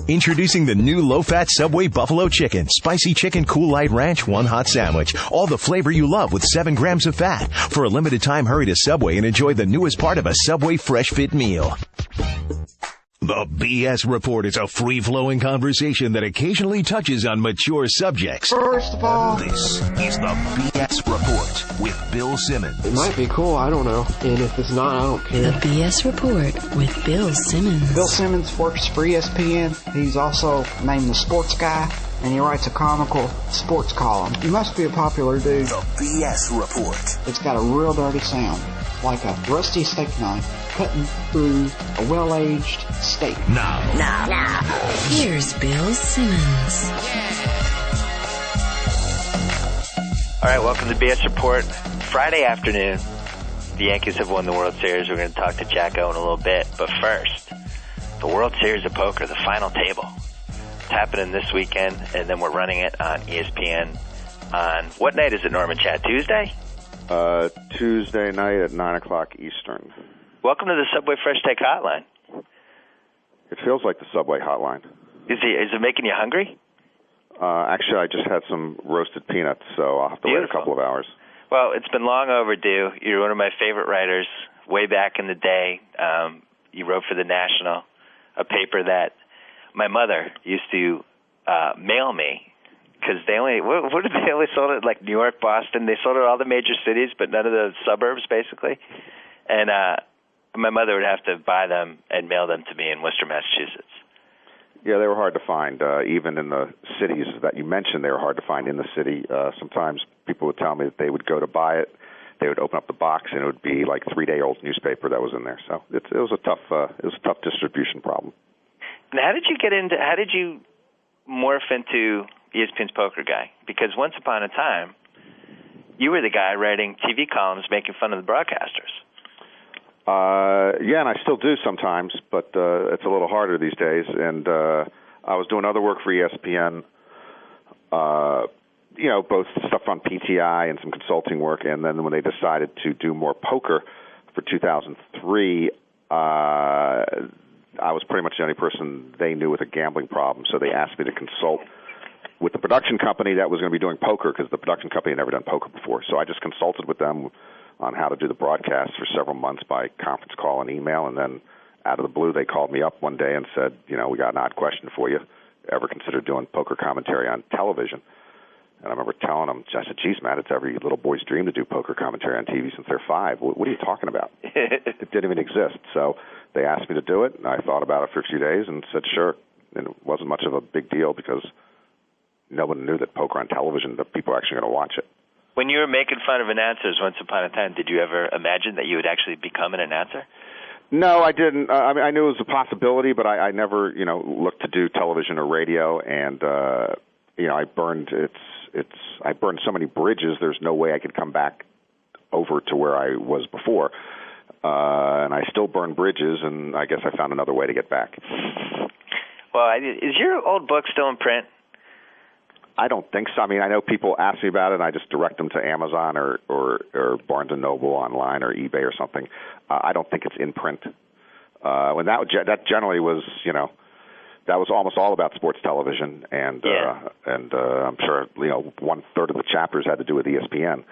Introducing the new low-fat Subway Buffalo Chicken. Spicy chicken, cool light ranch, one hot sandwich. All the flavor you love with 7 grams of fat. For a limited time, hurry to Subway and enjoy the newest part of a Subway Fresh Fit meal. The BS Report is a free-flowing conversation that occasionally touches on mature subjects. First of all, This is the BS Report with Bill Simmons. it might be cool, I don't know. And if it's not, I don't care. The BS Report with Bill Simmons. Bill Simmons works for ESPN. He's also named the Sports Guy, and he writes a comical sports column. He must be a popular dude. The BS Report. It's got a real dirty sound, like a rusty steak knife cutting through a well-aged steak. Now. Here's Bill Simmons. All right, welcome to the BS Report. Friday afternoon, the Yankees have won the World Series. We're going to talk to JackO in a little bit. But first, the World Series of Poker, the final table. It's happening this weekend, and then we're running it on ESPN on, what night is it, Norman Chat? Tuesday? Tuesday night at 9 o'clock Eastern. Welcome to the Subway Fresh Take Hotline. It feels like the Subway hotline. Is it making you hungry? Actually, I just had some roasted peanuts, so I'll have to wait a couple of hours. Well, it's been long overdue. You're one of my favorite writers. Way back in the day, you wrote for The National, a paper that my mother used to mail me, because they only, what did they only sold it, like New York, Boston? They sold it all the major cities, but none of the suburbs, basically. And my mother would have to buy them and mail them to me in Worcester, Massachusetts. Yeah, they were hard to find. Even in the cities that you mentioned, they were hard to find in the city. Sometimes people would tell me that they would go to buy it. They would open up the box, and it would be like 3-day-old newspaper that was in there. So it was a tough distribution problem. And how did you morph into ESPN's Poker Guy? Because once upon a time, you were the guy writing TV columns making fun of the broadcasters. Yeah, and I still do sometimes, but it's a little harder these days. And I was doing other work for ESPN, both stuff on PTI and some consulting work. And then when they decided to do more poker for 2003, I was pretty much the only person they knew with a gambling problem. So they asked me to consult with the production company that was going to be doing poker, because the production company had never done poker before. So I just consulted with them on how to do the broadcast for several months by conference call and email, and then out of the blue they called me up one day and said, we got an odd question for you. Ever consider doing poker commentary on television? And I remember telling them, I said, geez, Matt, it's every little boy's dream to do poker commentary on TV since they're 5. What are you talking about? It didn't even exist. So they asked me to do it, and I thought about it for a few days and said, sure. And it wasn't much of a big deal because no one knew that poker on television, that people were actually going to watch it. When you were making fun of announcers once upon a time, did you ever imagine that you would actually become an announcer? No, I didn't. I knew it was a possibility, but I never, looked to do television or radio. And I burned I burned so many bridges. There's no way I could come back over to where I was before. And I still burn bridges, and I guess I found another way to get back. Well, is your old book still in print? I don't think so. I mean, I know people ask me about it, and I just direct them to Amazon or Barnes & Noble online or eBay or something. I don't think it's in print. When that generally was, that was almost all about sports television, and I'm sure 1/3 of the chapters had to do with ESPN.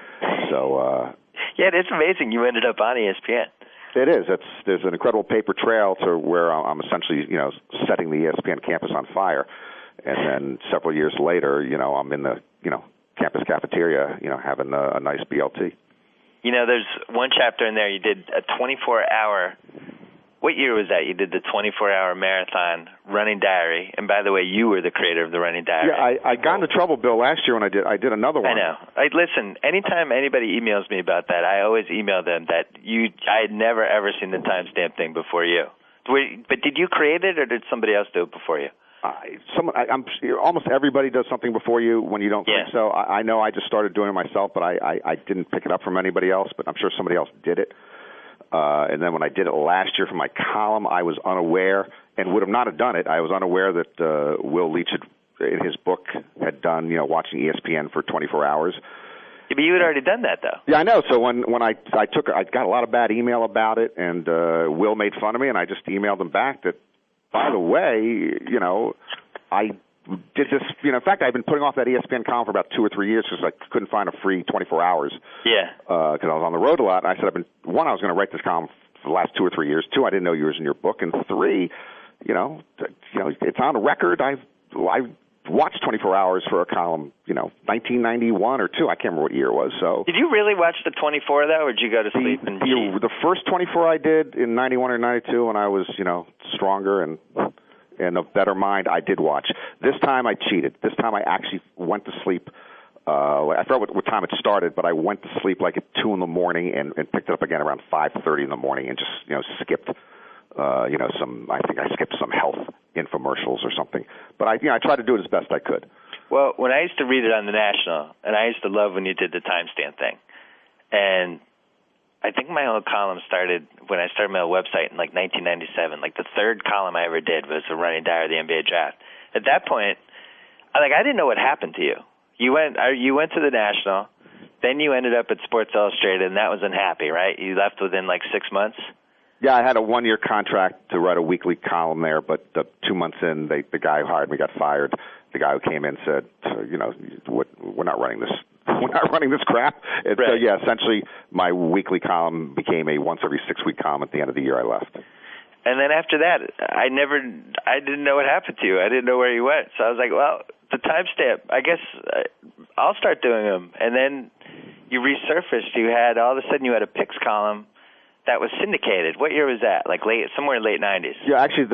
So yeah, it's amazing you ended up on ESPN. It is. There's an incredible paper trail to where I'm essentially setting the ESPN campus on fire. And then several years later, I'm in the, campus cafeteria, having a nice BLT. There's one chapter in there you did a 24-hour, what year was that? You did the 24-hour marathon running diary. And by the way, you were the creator of the running diary. Yeah, I got into trouble, Bill, last year when I did another one. I know. Listen, anytime anybody emails me about that, I always email them that I had never, ever seen the timestamp thing before you. But did you create it, or did somebody else do it before you? I'm almost everybody does something before you when you don't think so. I know I just started doing it myself, but I didn't pick it up from anybody else, but I'm sure somebody else did it. And then when I did it last year for my column, I was unaware and would have not have done it. I was unaware that Will Leach in his book had done, watching ESPN for 24 hours. Yeah, but you had already done that, though. Yeah, I know. So when I got a lot of bad email about it, and Will made fun of me, and I just emailed him back that by the way, I did this, in fact, I've been putting off that ESPN column for about 2 or 3 years because I couldn't find a free 24 hours. Yeah. Because I was on the road a lot. And I said, I was going to write this column for the last 2 or 3 years. 2, I didn't know you was in your book. And 3, it's on record. I watched 24 hours for a column, 1991 or 2. I can't remember what year it was. So did you really watch the 24 though, or did you go to sleep and cheat? The first 24 I did in 91 or 92 when I was, stronger and a better mind, I did watch. This time I cheated. This time I actually went to sleep. I forgot what time it started, but I went to sleep like at 2 in the morning and picked it up again around 5:30 in the morning and just, skipped, I think I skipped some health infomercials or something. But I tried to do it as best I could. Well, when I used to read it on the National, and I used to love when you did the timestamp thing, and I think my old column started when I started my old website in like 1997. Like the third column I ever did was a running diary of the NBA draft. At that point, I didn't know what happened to you. You went to the National, then you ended up at Sports Illustrated, and that was unhappy, right? You left within like 6 months. Yeah, I had a 1-year contract to write a weekly column there, but 2 months in, the guy who hired me got fired. The guy who came in said, we're not running this. We're not running this crap. And right. So, yeah, essentially my weekly column became a once every 6-week column at the end of the year I left. And then after that, I didn't know what happened to you. I didn't know where you went. So I was like, well, the timestamp, I guess I'll start doing them. And then you resurfaced. All of a sudden you had a picks column that was syndicated. What year was that? Like somewhere in late 90s. Yeah, actually,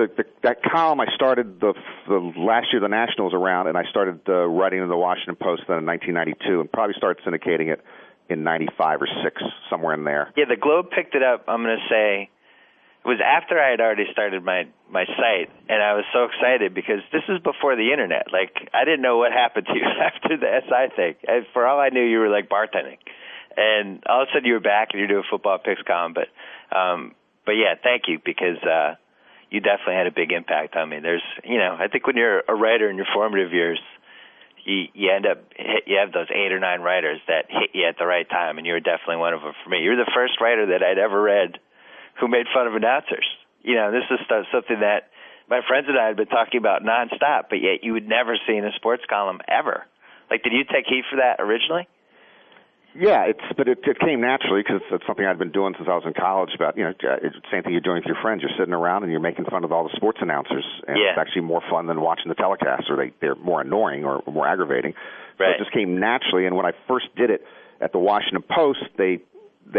that column I started the last year the National was around, and I started writing in the Washington Post then in 1992, and probably started syndicating it in 95 or 6, somewhere in there. Yeah, the Globe picked it up, I'm going to say, it was after I had already started my site, and I was so excited because this is before the Internet. Like, I didn't know what happened to you after the SI thing. And for all I knew, you were like bartending. And all of a sudden you were back and you're doing football picks column. But yeah, thank you because you definitely had a big impact on me. I think when you're a writer in your formative years, you have those 8 or 9 writers that hit you at the right time, and you were definitely one of them for me. You're the first writer that I'd ever read who made fun of announcers. This is something that my friends and I had been talking about nonstop, but yet you would never see in a sports column ever. Like, did you take heat for that originally? Yeah, but it came naturally because it's something I'd been doing since I was in college. Same thing you're doing with your friends. You're sitting around and you're making fun of all the sports announcers, and It's actually more fun than watching the telecast, or they're more annoying or more aggravating. Right. So it just came naturally. And when I first did it at the Washington Post, they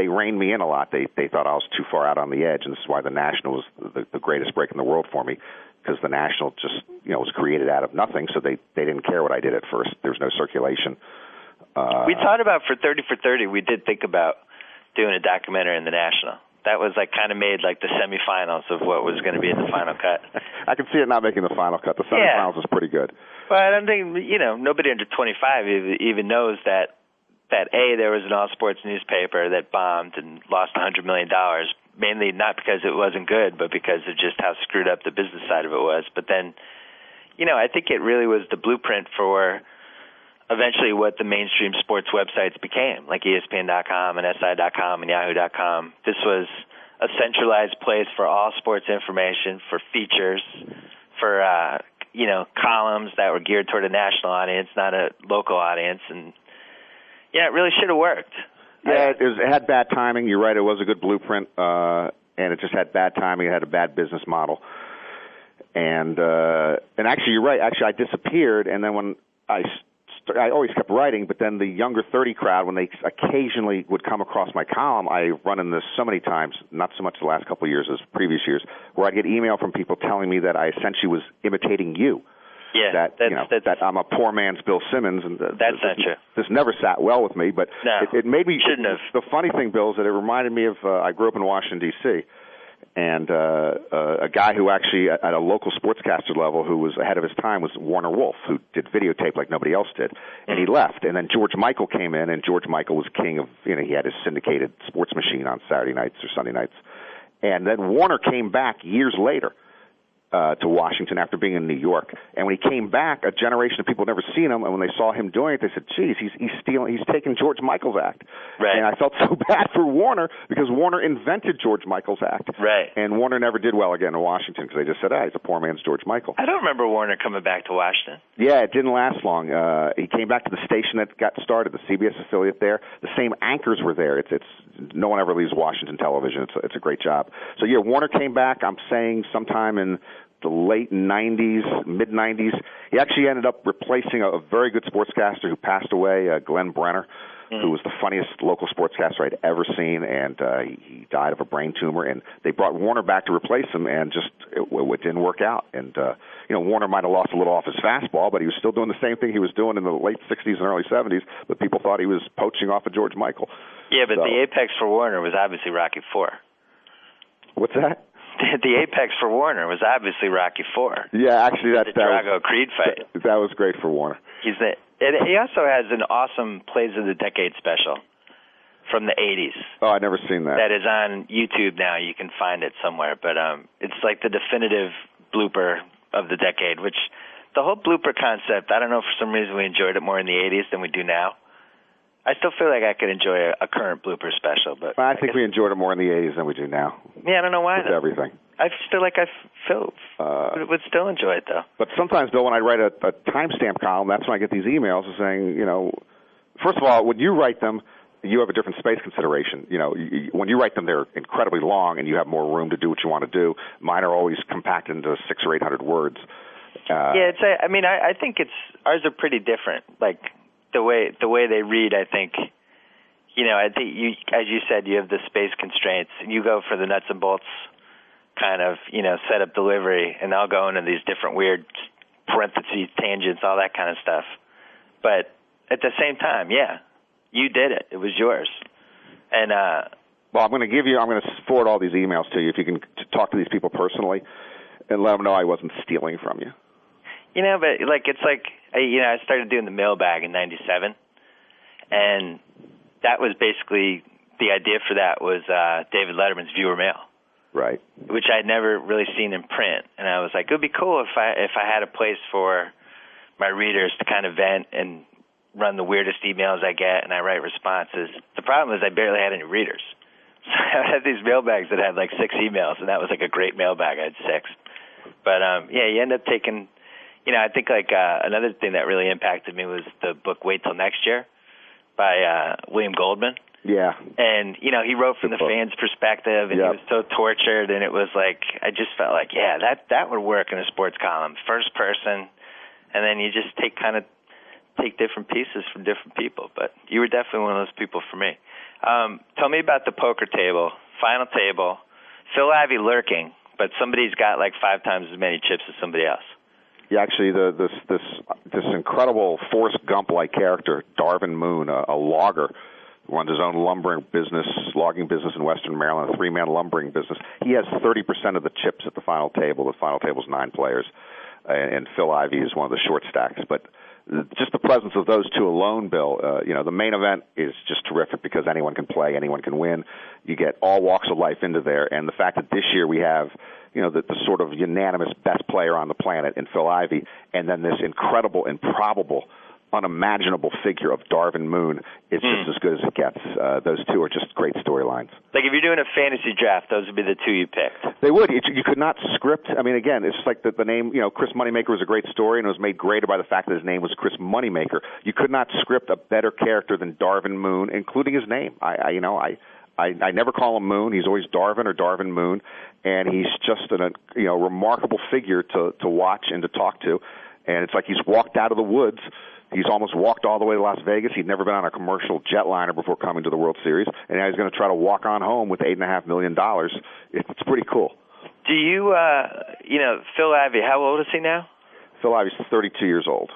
reined me in a lot. They thought I was too far out on the edge, and this is why the National was the greatest break in the world for me, because the National just was created out of nothing. So they didn't care what I did at first. There was no circulation. We thought about for 30 for 30. We did think about doing a documentary in the National. That was kind of made like the semifinals of what was going to be in the final cut. I can see it not making the final cut. The semifinals was pretty good. But I don't think nobody under 25 even knows that there was an all sports newspaper that bombed and lost $100 million. Mainly not because it wasn't good, but because of just how screwed up the business side of it was. But then, I think it really was the blueprint for eventually what the mainstream sports websites became, like ESPN.com and SI.com and Yahoo.com. This was a centralized place for all sports information, for features, for columns that were geared toward a national audience, not a local audience. And it really should have worked. Yeah, it had bad timing. You're right. It was a good blueprint, and it just had bad timing. It had a bad business model. And actually, you're right. Actually, I disappeared, and then when I always kept writing, but then the younger 30 crowd, when they occasionally would come across my column, I run into this so many times, not so much the last couple of years as previous years, where I'd get email from people telling me that I essentially was imitating you. Yeah, that I'm a poor man's Bill Simmons, and that's not true. This never sat well with me, but no, it made me. Shouldn't have. The funny thing, Bill, is that it reminded me of I grew up in Washington D.C. and a guy who actually at a local sportscaster level who was ahead of his time was Warner Wolf, who did videotape like nobody else did, and he left. And then George Michael came in, and George Michael was king of he had his syndicated sports machine on Saturday nights or Sunday nights, and then Warner came back years later. to Washington after being in New York. And when he came back, a generation of people had never seen him, and when they saw him doing it, they said, geez, he's taking George Michael's act. Right. And I felt so bad for Warner because Warner invented George Michael's act. Right. And Warner never did well again in Washington because they just said, he's a poor man's George Michael. I don't remember Warner coming back to Washington. Yeah, it didn't last long. He came back to the station that got started, the CBS affiliate there. The same anchors were there. It's no one ever leaves Washington television. It's a great job. So, yeah, Warner came back, I'm saying, sometime in the late 90s, mid-90s. He actually ended up replacing a very good sportscaster who passed away, Glenn Brenner, who was the funniest local sportscaster I'd ever seen, and he died of a brain tumor. And they brought Warner back to replace him, and just it didn't work out. And, Warner might have lost a little off his fastball, but he was still doing the same thing he was doing in the late 60s and early 70s, but people thought he was poaching off of George Michael. Yeah, but the apex for Warner was obviously Rocky IV. What's that? The apex for Warner was obviously Rocky IV. Yeah, actually, the Drago Creed fight. That was great for Warner. He also has an awesome Plays of the Decade special from the 80s. Oh, I've never seen that. That is on YouTube now. You can find it somewhere. But it's like the definitive blooper of the decade, which the whole blooper concept, I don't know, for some reason we enjoyed it more in the 80s than we do now. I still feel like I could enjoy a current blooper special, but I think we enjoyed it more in the 80s than we do now. Yeah, I don't know why. With everything. I feel like would still enjoy it, though. But sometimes, Bill, when I write a timestamp column, that's when I get these emails saying, first of all, when you write them, you have a different space consideration. When you write them, they're incredibly long, and you have more room to do what you want to do. Mine are always compacted into 600 or 800 words. I think ours are pretty different. Like the way they read, I think. I think you, as you said, you have the space constraints, and you go for the nuts and bolts kind of, setup delivery, and I'll go into these different weird parentheses, tangents, all that kind of stuff. But at the same time, yeah, you did it. It was yours. And well, I'm going to forward all these emails to you if you can talk to these people personally and let them know I wasn't stealing from you. But I started doing the mailbag in '97, and that was basically the idea for that was David Letterman's viewer mail, right? Which I'd never really seen in print, and I was like, it would be cool if I had a place for my readers to kind of vent and run the weirdest emails I get, and I write responses. The problem is I barely had any readers, so I had these mailbags that had like 6 emails, and that was like a great mailbag. I had 6, but you end up taking. I think another thing that really impacted me was the book Wait Till Next Year by William Goldman. Yeah. And, he wrote from the fans' perspective, and he was so tortured, and it was like, I just felt like, yeah, that would work in a sports column. First person, and then you just take different pieces from different people. But you were definitely one of those people for me. Tell me about the poker table, final table, Phil Ivey lurking, but somebody's got like 5 times as many chips as somebody else. Yeah, actually, this incredible Forrest Gump-like character, Darvin Moon, a logger, who runs his own logging business in Western Maryland, a 3-man lumbering business. He has 30% of the chips at the final table. The final table's 9 players, and Phil Ivey is one of the short stacks. But just the presence of those 2 alone, Bill, the main event is just terrific because anyone can play, anyone can win. You get all walks of life into there, and the fact that this year we have the sort of unanimous best player on the planet in Phil Ivey, and then this incredible, improbable, unimaginable figure of Darvin Moon is just as good as it gets. Those 2 are just great storylines. Like if you're doing a fantasy draft, those would be the 2 you picked. They would. You could not script. I mean, again, it's just like the name, Chris Moneymaker was a great story, and it was made greater by the fact that his name was Chris Moneymaker. You could not script a better character than Darvin Moon, including his name. I never call him Moon. He's always Darvin or Darvin Moon, and he's just a remarkable figure to watch and to talk to. And it's like he's walked out of the woods. He's almost walked all the way to Las Vegas. He'd never been on a commercial jetliner before coming to the World Series, and now he's going to try to walk on home with $8.5 million. It's pretty cool. Do you, Phil Ivey, how old is he now? Phil Ivey's 32 years old.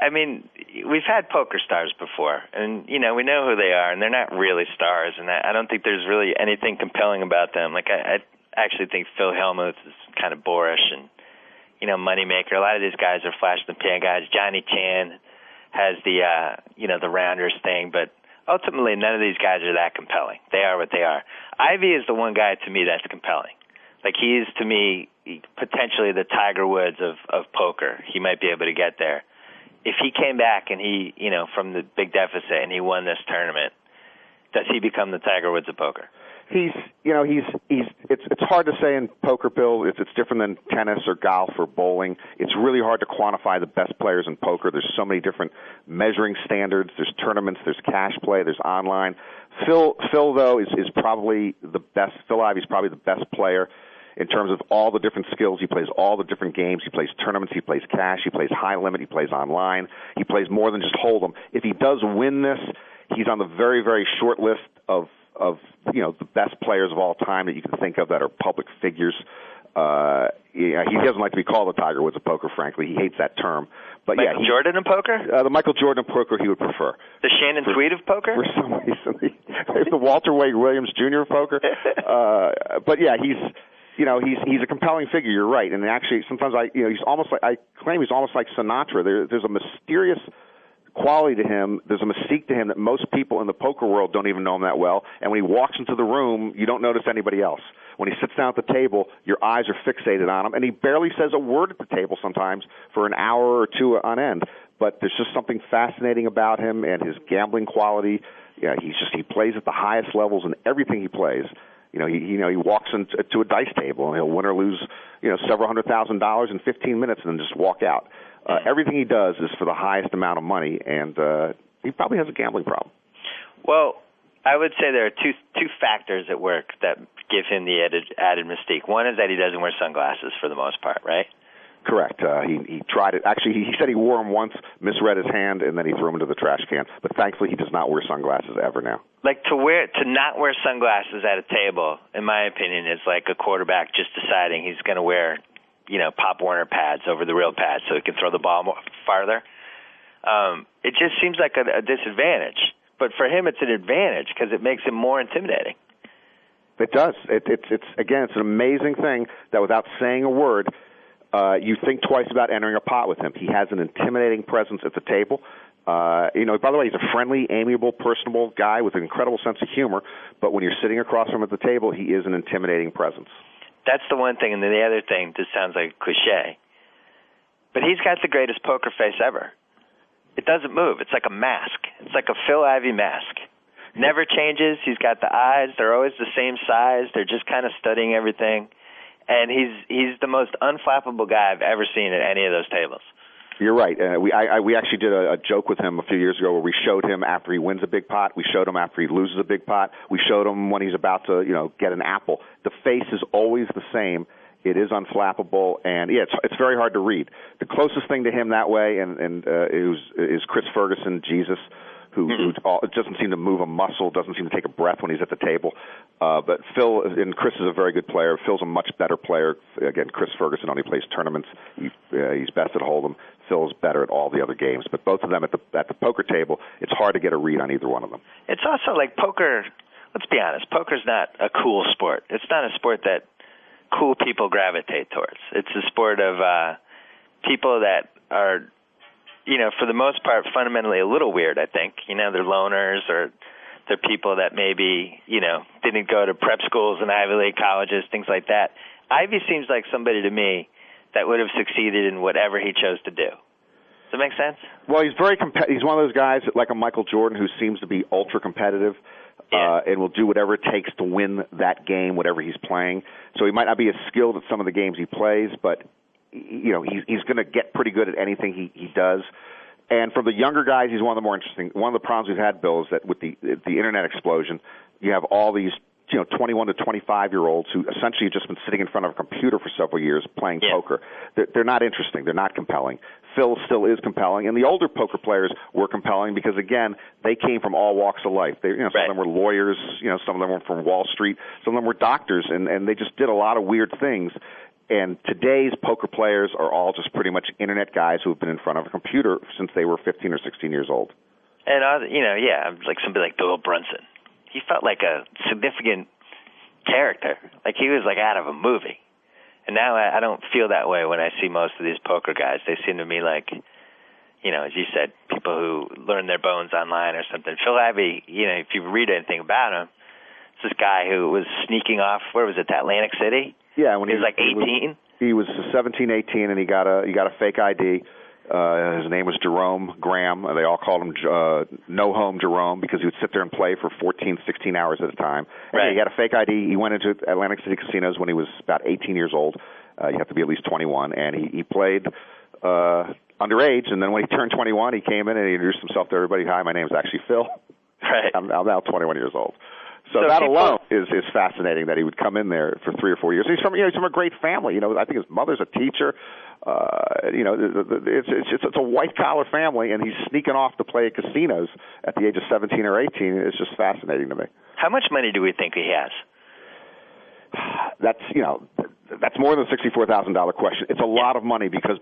I mean, we've had poker stars before, and, we know who they are, and they're not really stars, and I don't think there's really anything compelling about them. Like, I actually think Phil Hellmuth is kind of boorish, and, Moneymaker. A lot of these guys are flash in the pan guys. Johnny Chan has the Rounders thing, but ultimately none of these guys are that compelling. They are what they are. Ivey is the one guy, to me, that's compelling. Like, he's, to me, potentially the Tiger Woods of poker. He might be able to get there. If he came back and he, from the big deficit and he won this tournament, does he become the Tiger Woods of poker? It's hard to say in poker, Bill. It's different than tennis or golf or bowling. It's really hard to quantify the best players in poker. There's so many different measuring standards. There's tournaments. There's cash play. There's online. Phil though is probably the best. Phil Ivey's probably the best player in terms of all the different skills. He plays all the different games. He plays tournaments. He plays cash. He plays high limit. He plays online. He plays more than just hold'em. If he does win this, he's on the very, very short list of the best players of all time that you can think of that are public figures. He doesn't like to be called the Tiger Woods of poker, frankly. He hates that term. But Michael Jordan of poker? The Michael Jordan of poker he would prefer. The Shannon Tweed of poker? For some reason. The Walter Wade Williams Jr. of poker. But yeah, he's a compelling figure. You're right. And actually, sometimes he's almost like, I claim he's almost like Sinatra. There's a mysterious quality to him. There's a mystique to him that most people in the poker world don't even know him that well. And when he walks into the room, you don't notice anybody else. When he sits down at the table, your eyes are fixated on him, and he barely says a word at the table sometimes for an hour or two on end. But there's just something fascinating about him and his gambling quality. Yeah, he plays at the highest levels in everything he plays. He walks into a dice table and he'll win or lose, several $100,000 in 15 minutes and then just walk out. Everything he does is for the highest amount of money, and he probably has a gambling problem. Well, I would say there are two factors at work that give him the added mystique. One is that he doesn't wear sunglasses for the most part, right? Correct. He tried it. Actually, he said he wore them once, misread his hand, and then he threw them into the trash can. But thankfully, he does not wear sunglasses ever now. Like to not wear sunglasses at a table, in my opinion, is like a quarterback just deciding he's going to wear Pop Warner pads over the real pads so he can throw the ball more farther. It just seems like a disadvantage. But for him, it's an advantage because it makes him more intimidating. It does. It's an amazing thing that without saying a word, you think twice about entering a pot with him. He has an intimidating presence at the table. By the way, he's a friendly, amiable, personable guy with an incredible sense of humor. But when you're sitting across from him at the table, he is an intimidating presence. That's the one thing. And then the other thing, this sounds like a cliche, but he's got the greatest poker face ever. It doesn't move. It's like a mask. It's like a Phil Ivey mask. Never changes. He's got the eyes. They're always the same size. They're just kind of studying everything. And he's the most unflappable guy I've ever seen at any of those tables. You're right. We actually did a joke with him a few years ago where we showed him after he wins a big pot. We showed him after he loses a big pot. We showed him when he's about to, get an apple. The face is always the same. It is unflappable, and it's very hard to read. The closest thing to him that way, is Chris Ferguson, Jesus, who doesn't seem to move a muscle, doesn't seem to take a breath when he's at the table. But Phil and Chris is a very good player. Phil's a much better player. Again, Chris Ferguson only plays tournaments. He's best at hold'em. Phil's better at all the other games. But both of them at the poker table, it's hard to get a read on either one of them. It's also like poker. Let's be honest. Poker's not a cool sport. It's not a sport that cool people gravitate towards. It's a sport of people that are, for the most part, fundamentally a little weird, I think. They're loners or they're people that maybe, didn't go to prep schools and Ivy League colleges, things like that. Ivy seems like somebody to me that would have succeeded in whatever he chose to do. Does that make sense? Well, he's very he's one of those guys like a Michael Jordan who seems to be ultra competitive. And will do whatever it takes to win that game, whatever he's playing. So he might not be as skilled at some of the games he plays, but he's going to get pretty good at anything he does. And for the younger guys, he's one of the more interesting. One of the problems we've had, Bill, is that with the internet explosion, you have all these 21 to 25-year-olds who essentially have just been sitting in front of a computer for several years playing poker. They're not interesting. They're not compelling. Phil still is compelling, and the older poker players were compelling because, again, they came from all walks of life. Some of them were lawyers, some of them were from Wall Street, some of them were doctors, and they just did a lot of weird things. And today's poker players are all just pretty much internet guys who have been in front of a computer since they were 15 or 16 years old. And, like somebody like Bill Brunson. He felt like a significant character, like he was like out of a movie. And now I don't feel that way when I see most of these poker guys. They seem to me like, as you said, people who learn their bones online or something. Phil Ivey, if you read anything about him, it's this guy who was sneaking off, where was it, to Atlantic City, Yeah, when he was like 18. He was 17, 18, and he got a fake ID. His name was Jerome Graham. They all called him No Home Jerome because he would sit there and play for 14, 16 hours at a time. Right. He got a fake ID. He went into Atlantic City casinos when he was about 18 years old. You have to be at least 21, and he played underage. And then when he turned 21, he came in and he introduced himself to everybody. Hi, my name is actually Phil. Right. I'm now 21 years old. So that alone is fascinating that he would come in there for 3 or 4 years. He's from a great family. I think his mother's a teacher. It's a white collar family, and he's sneaking off to play at casinos at the age of 17 or 18. It's just fascinating to me. How much money do we think he has? That's more than a $64,000 question. It's a lot of money because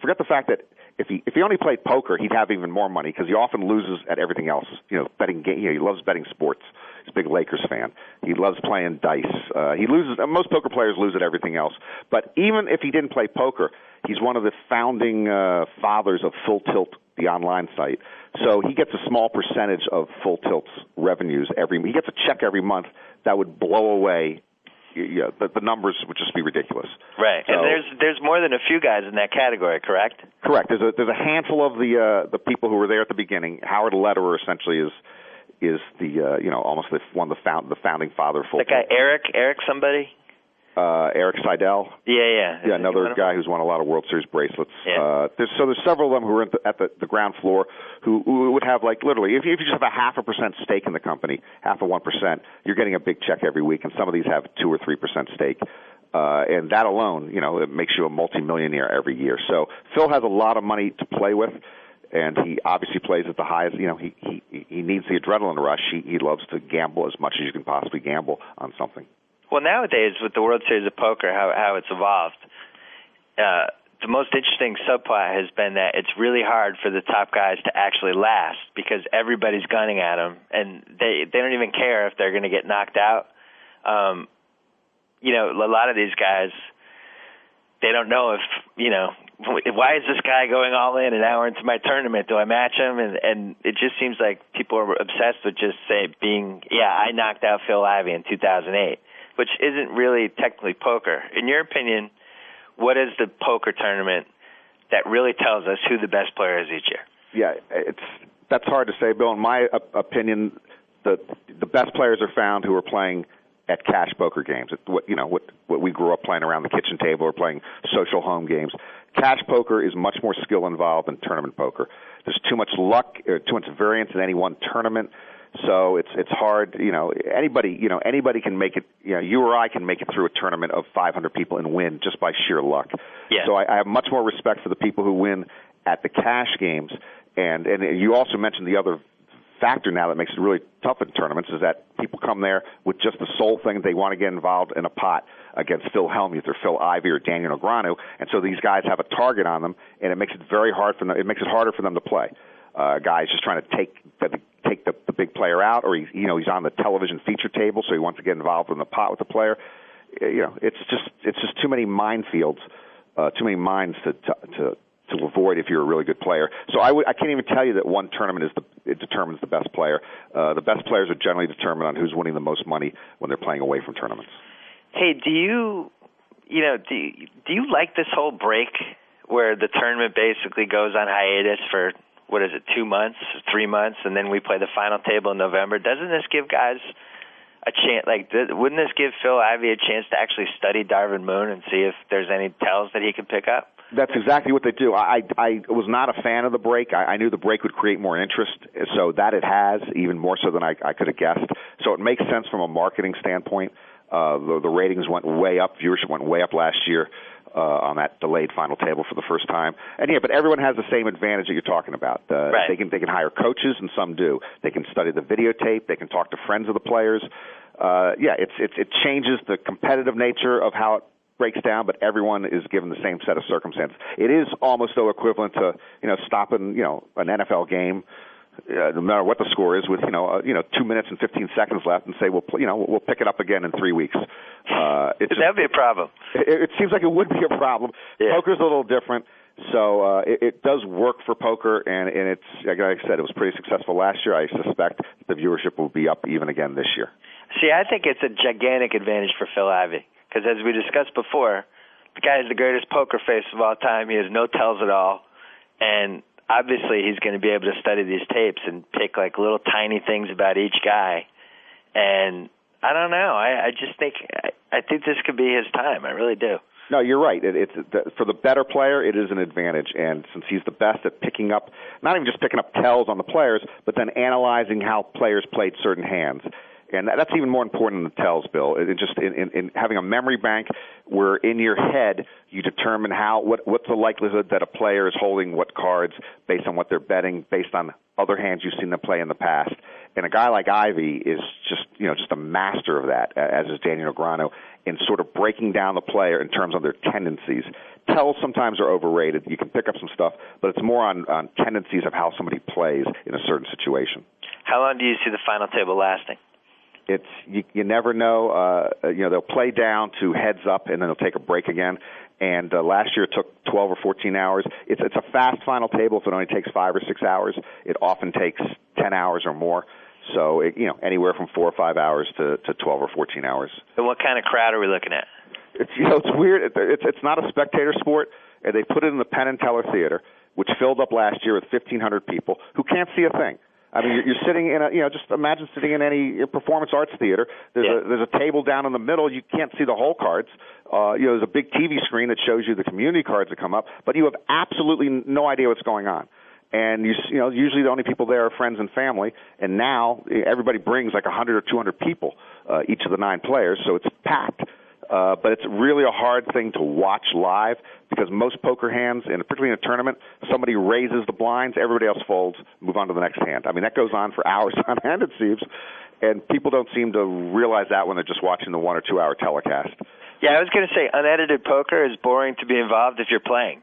forget the fact that if he only played poker, he'd have even more money because he often loses at everything else. Betting. He loves betting sports. He's a big Lakers fan. He loves playing dice. He loses. Most poker players lose at everything else. But even if he didn't play poker, he's one of the founding fathers of Full Tilt, the online site. So he gets a small percentage of Full Tilt's revenues he gets a check every month that would blow away. The numbers would just be ridiculous. Right, so, and there's more than a few guys in that category, correct? Correct. There's a handful of the people who were there at the beginning. Howard Lederer essentially is the almost the founding father of Full Tilt. That guy Eric somebody. Eric Seidel. Yeah. Yeah, another guy who's won a lot of World Series bracelets. Yeah. There's several of them who are at the ground floor who would have literally, if you just have a 0.5% stake in the company, 0.5%, you're getting a big check every week, and some of these have 2 or 3% stake. And that alone, it makes you a multimillionaire every year. So Phil has a lot of money to play with. And he obviously plays at the highest. He needs the adrenaline rush. He loves to gamble as much as you can possibly gamble on something. Well, nowadays, with the World Series of Poker, how it's evolved, the most interesting subplot has been that it's really hard for the top guys to actually last because everybody's gunning at them, and they don't even care if they're going to get knocked out. A lot of these guys, they don't know if, why is this guy going all in an hour into my tournament? Do I match him? And it just seems like people are obsessed with just I knocked out Phil Ivey in 2008. Which isn't really technically poker. In your opinion, what is the poker tournament that really tells us who the best player is each year? Yeah, that's hard to say, Bill. In my opinion, the best players are found who are playing at cash poker games. What we grew up playing around the kitchen table or playing social home games. Cash poker is much more skill involved than tournament poker. There's too much luck, too much variance in any one tournament. So it's hard, anybody can make it, you or I can make it through a tournament of 500 people and win just by sheer luck. Yeah. So I have much more respect for the people who win at the cash games. And you also mentioned the other factor now that makes it really tough in tournaments is that people come there with just the sole thing they want to get involved in a pot against Phil Hellmuth or Phil Ivey or Daniel Negreanu. And so these guys have a target on them, and it makes it very hard for them. It makes it harder for them to play. Guys just trying to take the big player out, or he's on the television feature table, so he wants to get involved in the pot with the player. It's just too many minefields, too many mines to avoid if you're a really good player. So I can't even tell you that one tournament determines the best player. The best players are generally determined on who's winning the most money when they're playing away from tournaments. Hey, do you like this whole break where the tournament basically goes on hiatus for 2 months, 3 months, and then we play the final table in November? Doesn't this give guys a chance? Wouldn't this give Phil Ivey a chance to actually study Darvin Moon and see if there's any tells that he can pick up? That's exactly what they do. I was not a fan of the break. I knew the break would create more interest, so that it has, even more so than I could have guessed. So it makes sense from a marketing standpoint. The ratings went way up. Viewership went way up last year on that delayed final table for the first time. And but everyone has the same advantage that you're talking about. Right. They can hire coaches, and some do. They can study the videotape. They can talk to friends of the players. It changes the competitive nature of how it breaks down, but everyone is given the same set of circumstances. It is almost though equivalent to stopping an NFL game. No matter what the score is, with 2 minutes and 15 seconds left, and say we'll pick it up again in 3 weeks. That'd be a problem. It seems like it would be a problem. Yeah. Poker's a little different, so it does work for poker, and it's like I said, it was pretty successful last year. I suspect the viewership will be up even again this year. See, I think it's a gigantic advantage for Phil Ivey. because as we discussed before, the guy is the greatest poker face of all time. He has no tells at all, and obviously he's going to be able to study these tapes and pick like little tiny things about each guy. And I don't know. I just think this could be his time. I really do. No, you're right. For the better player, it is an advantage. And since he's the best at picking up, not even just picking up tells on the players, but then analyzing how players played certain hands. And that's even more important than the tells, Bill. In having a memory bank where in your head you determine what's the likelihood that a player is holding what cards based on what they're betting, based on other hands you've seen them play in the past. And a guy like Ivy is just a master of that, as is Daniel Negreanu, in sort of breaking down the player in terms of their tendencies. Tells sometimes are overrated. You can pick up some stuff, but it's more on tendencies of how somebody plays in a certain situation. How long do you see the final table lasting? It's you never know. They'll play down to heads up, and then they'll take a break again. And last year it took 12 or 14 hours. It's a fast final table. If it only takes 5 or 6 hours, it often takes 10 hours or more. So anywhere from 4 or 5 hours to 12 or 14 hours. And what kind of crowd are we looking at? It's weird. It's not a spectator sport, and they put it in the Penn and Teller Theater, which filled up last year with 1,500 people who can't see a thing. I mean, you're sitting in just imagine sitting in any performance arts theater. There's a table down in the middle. You can't see the whole cards. There's a big TV screen that shows you the community cards that come up, but you have absolutely no idea what's going on. And usually the only people there are friends and family. And now everybody brings like 100 or 200 people, each of the 9 players, so it's packed. But it's really a hard thing to watch live because most poker hands, and particularly in a tournament, somebody raises the blinds, everybody else folds, move on to the next hand. I mean, that goes on for hours on end, it seems, and people don't seem to realize that when they're just watching the 1 or 2 hour telecast. Yeah, I was going to say, unedited poker is boring to be involved if you're playing.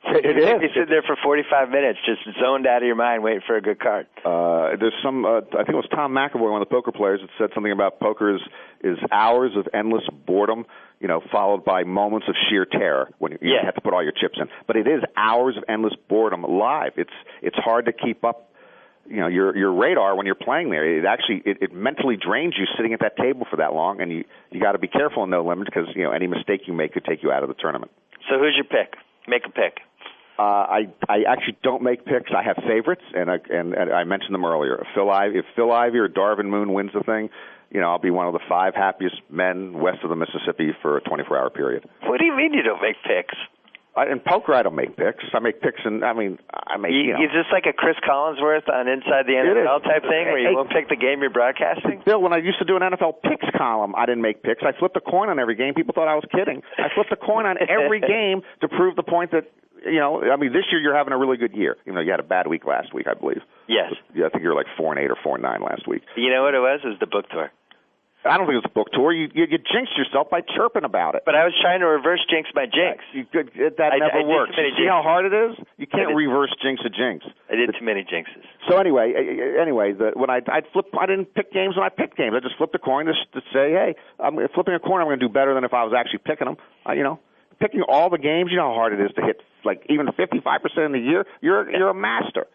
It is. You sit there for 45 minutes, just zoned out of your mind, waiting for a good card. There's some, I think it was Tom McAvoy, one of the poker players, that said something about poker is hours of endless boredom, followed by moments of sheer terror when you have to put all your chips in. But it is hours of endless boredom live. It's hard to keep up, your radar when you're playing there. It actually it mentally drains you sitting at that table for that long, and you got to be careful in No Limit because any mistake you make could take you out of the tournament. So who's your pick? Make a pick. I actually don't make picks. I have favorites, and I mentioned them earlier. If Phil Ivey or Darvin Moon wins the thing, I'll be one of the 5 happiest men west of the Mississippi for a 24-hour period. What do you mean you don't make picks? In poker, I don't make picks. I make picks, and I make. Is this like a Chris Collinsworth on Inside the NFL type thing, where you won't pick the game you're broadcasting? Bill, when I used to do an NFL picks column, I didn't make picks. I flipped a coin on every game. People thought I was kidding. I flipped a coin on every game to prove the point that this year you're having a really good year. You had a bad week last week, I believe. Yes. Yeah, I think you were like 4-8 or 4-9 last week. You know what it was? It was the book tour. I don't think it was a book tour. You jinxed yourself by chirping about it. But I was trying to reverse jinx my jinx. That never works. See how hard it is? You can't reverse jinx a jinx. I did too many jinxes. So anyway, when I'd flip, I didn't pick games when I picked games. I just flipped a coin to say, hey, I'm flipping a coin. I'm going to do better than if I was actually picking them. Picking all the games. You know how hard it is to hit like even 55% in the year. You're a master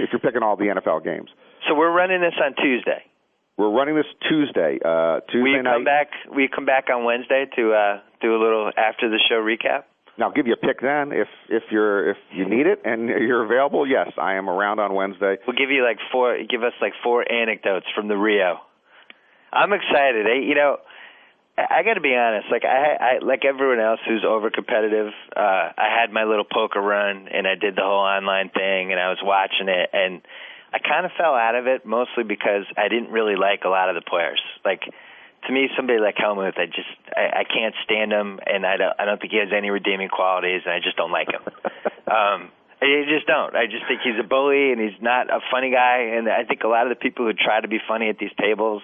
if you're picking all the NFL games. So we're running this on Tuesday. We're running this Tuesday. Tuesday night. Will you come back on Wednesday to do a little after the show recap? And I'll give you a pick then if you need it and you're available. Yes, I am around on Wednesday. We'll give you give us 4 anecdotes from the Rio. I'm excited. I got to be honest. I like everyone else who's over competitive. I had my little poker run and I did the whole online thing and I was watching it and I kind of fell out of it mostly because I didn't really like a lot of the players. Like, to me, somebody like Helmuth, I can't stand him, and I don't think he has any redeeming qualities, and I just don't like him. I just don't. I just think he's a bully, and he's not a funny guy. And I think a lot of the people who try to be funny at these tables,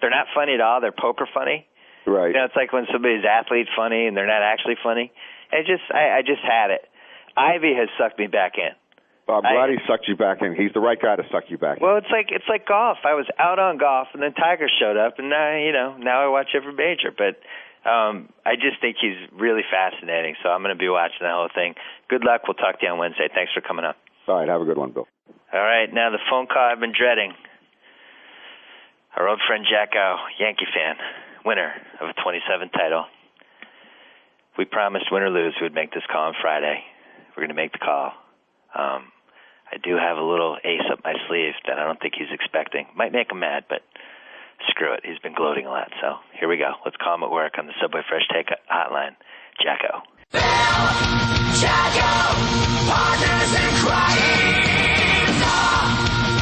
they're not funny at all. They're poker funny. Right. It's like when somebody's athlete funny and they're not actually funny. I just had it. Ivy has sucked me back in. I'm glad he sucked you back in. He's the right guy to suck you back in. Well, it's like golf. I was out on golf, and then Tiger showed up, and now I watch every major. But I just think he's really fascinating, so I'm going to be watching the whole thing. Good luck. We'll talk to you on Wednesday. Thanks for coming up. All right. Have a good one, Bill. All right. Now the phone call I've been dreading. Our old friend JackO, Yankee fan, winner of a 27 title. we promised win or lose we would make this call on Friday. We're going to make the call. I do have a little ace up my sleeve that I don't think he's expecting. Might make him mad, but screw it. He's been gloating a lot, so here we go. Let's call him at work on the Subway Fresh Take hotline. JackO. JackO, partners in crime.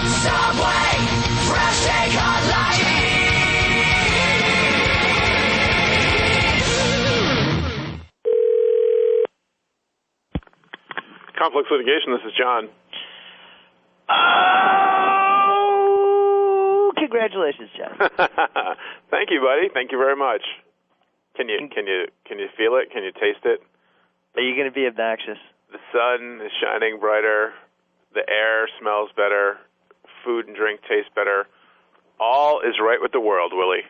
The Subway Fresh Take hotline. Complex litigation. This is John. Oh, congratulations, John. Thank you, buddy. Thank you very much. Can you feel it? Can you taste it? Are you going to be obnoxious? The sun is shining brighter. The air smells better. Food and drink taste better. All is right with the world, Willie.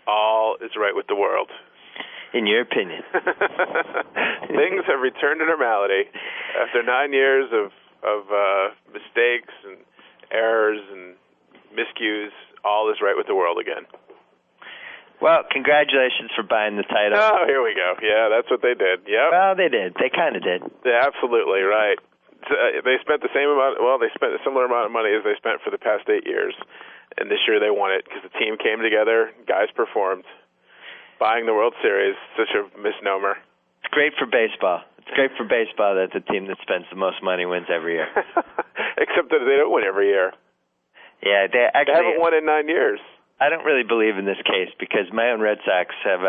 All is right with the world. In your opinion. Things have returned to normality after 9 years of mistakes and errors and miscues. All is right with the world again. Well, congratulations for buying the title. Oh, here we go. Yeah, that's what they did. Yep. Well, they did. They kind of did. Yeah, absolutely, right. They spent the same amount, well, they spent a similar amount of money as they spent for the past 8 years. And this year they won it because the team came together, guys performed. Buying the World Series, such a misnomer. It's great for baseball. It's great for baseball that the team that spends the most money wins every year. Except that they don't win every year. Yeah, they haven't won in 9 years. I don't really believe in this case because my own Red Sox have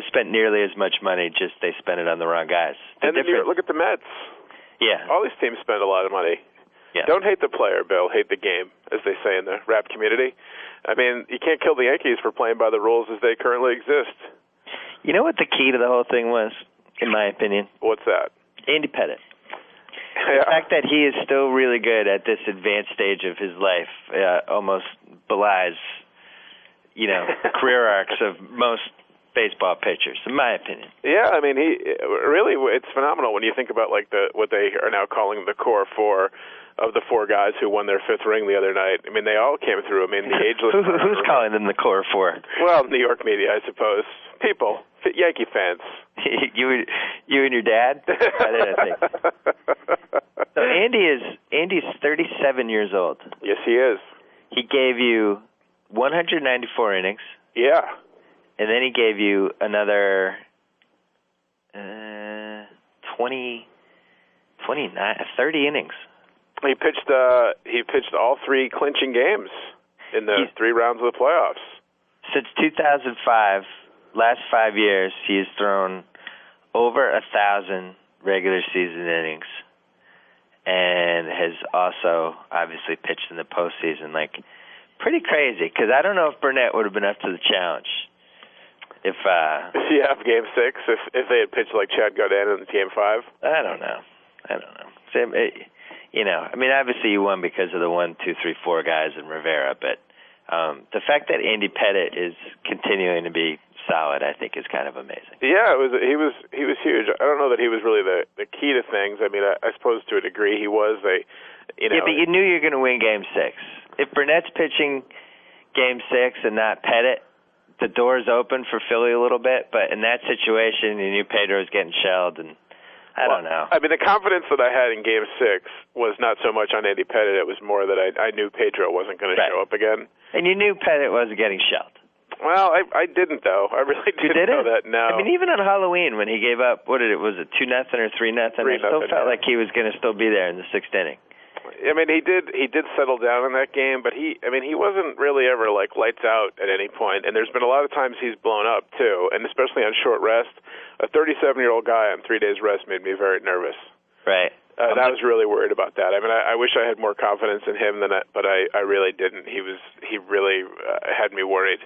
spent nearly as much money, just they spent it on the wrong guys. And then look at the Mets. Yeah. All these teams spend a lot of money. Yeah. Don't hate the player, Bill. Hate the game, as they say in the rap community. I mean, you can't kill the Yankees for playing by the rules as they currently exist. You know what the key to the whole thing was, in my opinion? What's that? Andy Pettitte. Yeah. The fact that he is still really good at this advanced stage of his life almost belies, career arcs of most baseball pitchers, in my opinion. Yeah, I mean, it's phenomenal when you think about what they are now calling the core four of the four guys who won their fifth ring the other night. I mean, they all came through. I mean, the ageless. Who's calling them the core four? Well, New York media, I suppose. People, Yankee fans. you and your dad? I didn't think. So Andy's 37 years old. Yes, he is. He gave you 194 innings. Yeah. And then he gave you another 30 innings. He pitched all three clinching games in the 3 rounds of the playoffs. Since 2005, last 5 years, he has thrown over 1,000 regular season innings and has also obviously pitched in the postseason. Pretty crazy, because I don't know if Burnett would have been up to the challenge. If Game 6, if they had pitched like Chad Gaudin in Game 5? I don't know. Obviously you won because of the 1, 2, 3, 4 guys in Rivera, but the fact that Andy Pettitte is continuing to be solid, I think, is kind of amazing. Yeah, he was huge. I don't know that he was really the key to things. I mean, I suppose to a degree he was. Yeah, but you knew you were going to win Game 6. If Burnett's pitching Game 6 and not Pettitte, the door's open for Philly a little bit, but in that situation, you knew Pedro's getting shelled, and I don't know. I mean, the confidence that I had in Game 6 was not so much on Andy Pettitte. It was more that I knew Pedro wasn't going to show up again. And you knew Pettitte wasn't getting shelled. Well, I didn't, though. I really didn't know that, no. I mean, even on Halloween when he gave up, was it 2-0 or 3-0? I still felt like he was going to still be there in the 6th inning. I mean, he did settle down in that game, but he wasn't really ever lights out at any point. And there's been a lot of times he's blown up too, and especially on short rest. A 37-year-old guy on 3 days rest made me very nervous. Right. I was really worried about that. I mean, I wish I had more confidence in him but I really didn't. He really had me worried.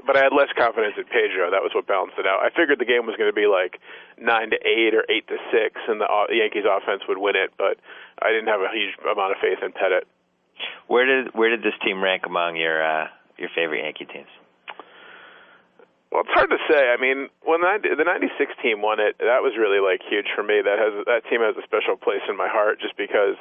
But I had less confidence in Pedro. That was what balanced it out. I figured the game was going to be 9-8 or 8-6, and the Yankees offense would win it. But I didn't have a huge amount of faith in Pettitte. Where did this team rank among your favorite Yankee teams? Well, it's hard to say. I mean, when the '96 team won it, that was really huge for me. That team has a special place in my heart, just because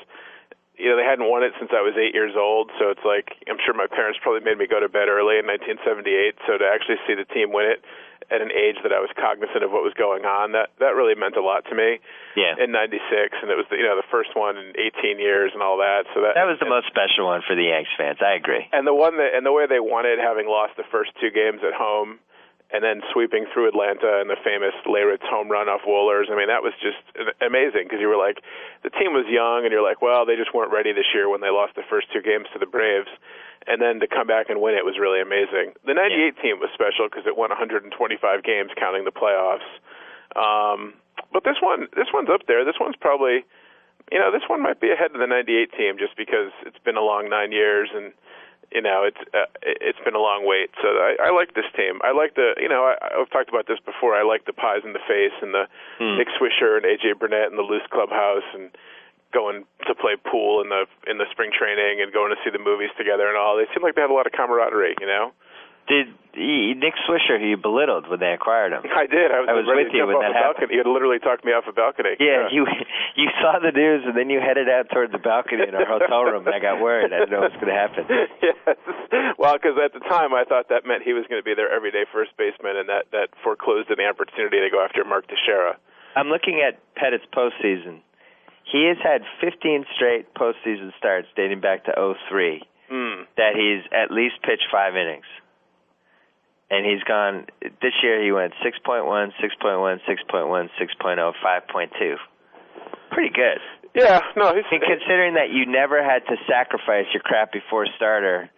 they hadn't won it since I was 8 years old, so it's like I'm sure my parents probably made me go to bed early in 1978. So to actually see the team win it at an age that I was cognizant of what was going on, that really meant a lot to me. Yeah. In '96, and it was the first one in 18 years and all that. So that was the most special one for the Yanks fans. I agree. And the way they won it, having lost the first 2 games at home, and then sweeping through Atlanta and the famous Leyritz home run off Wohlers. I mean, that was just amazing because you were like, the team was young, and you're like, well, they just weren't ready this year when they lost the first 2 games to the Braves. And then to come back and win it was really amazing. The 98 team was special because it won 125 games, counting the playoffs. But this one's up there. This one's probably, this one might be ahead of the 98 team just because it's been a long 9 years and, it's been a long wait. So I like this team. I like I've talked about this before. I like the pies in the face and the Nick Swisher and AJ Burnett and the loose clubhouse and going to play pool in the spring training and going to see the movies together and all. They seem like they have a lot of camaraderie, Did Nick Swisher, who you belittled when they acquired him? I did. I was with you when that happened. He had literally talked me off a balcony. Yeah, you saw the news, and then you headed out towards the balcony in our hotel room, and I got worried. I didn't know what was going to happen. Yes. Well, because at the time, I thought that meant he was going to be their everyday first baseman, and that foreclosed any opportunity to go after Mark Teixeira. I'm looking at Pettit's postseason. He has had 15 straight postseason starts dating back to 2003 that he's at least pitched 5 innings. And he's gone, this year he went 6.1, 6.1, 6.1, 6.0, 5.2. Pretty good. Yeah, no. And considering that you never had to sacrifice your crappy 4 starter,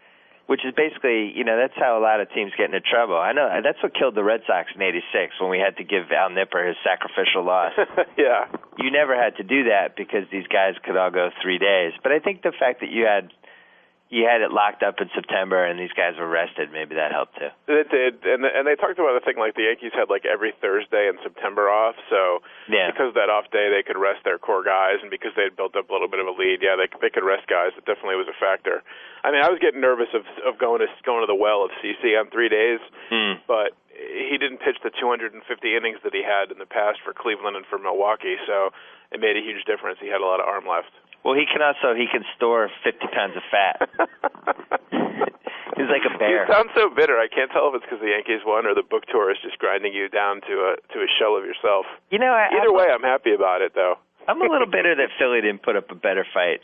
which is basically, that's how a lot of teams get into trouble. I know that's what killed the Red Sox in '86 when we had to give Al Nipper his sacrificial loss. Yeah. You never had to do that because these guys could all go 3 days. But I think the fact that you had it locked up in September and these guys were rested, maybe that helped too. It did, and they talked about a thing like the Yankees had like every Thursday in September off, so because of that off day they could rest their core guys, and because they had built up a little bit of a lead, they could rest guys. It definitely was a factor. I mean, I was getting nervous of going to the well of CC on 3 days, but he didn't pitch the 250 innings that he had in the past for Cleveland and for Milwaukee, so it made a huge difference. He had a lot of arm left. Well, he can store 50 pounds of fat. He's like a bear. You sound so bitter. I can't tell if it's because the Yankees won or the book tour is just grinding you down to a shell of yourself. Either way, I'm happy about it, though. I'm a little bitter that Philly didn't put up a better fight.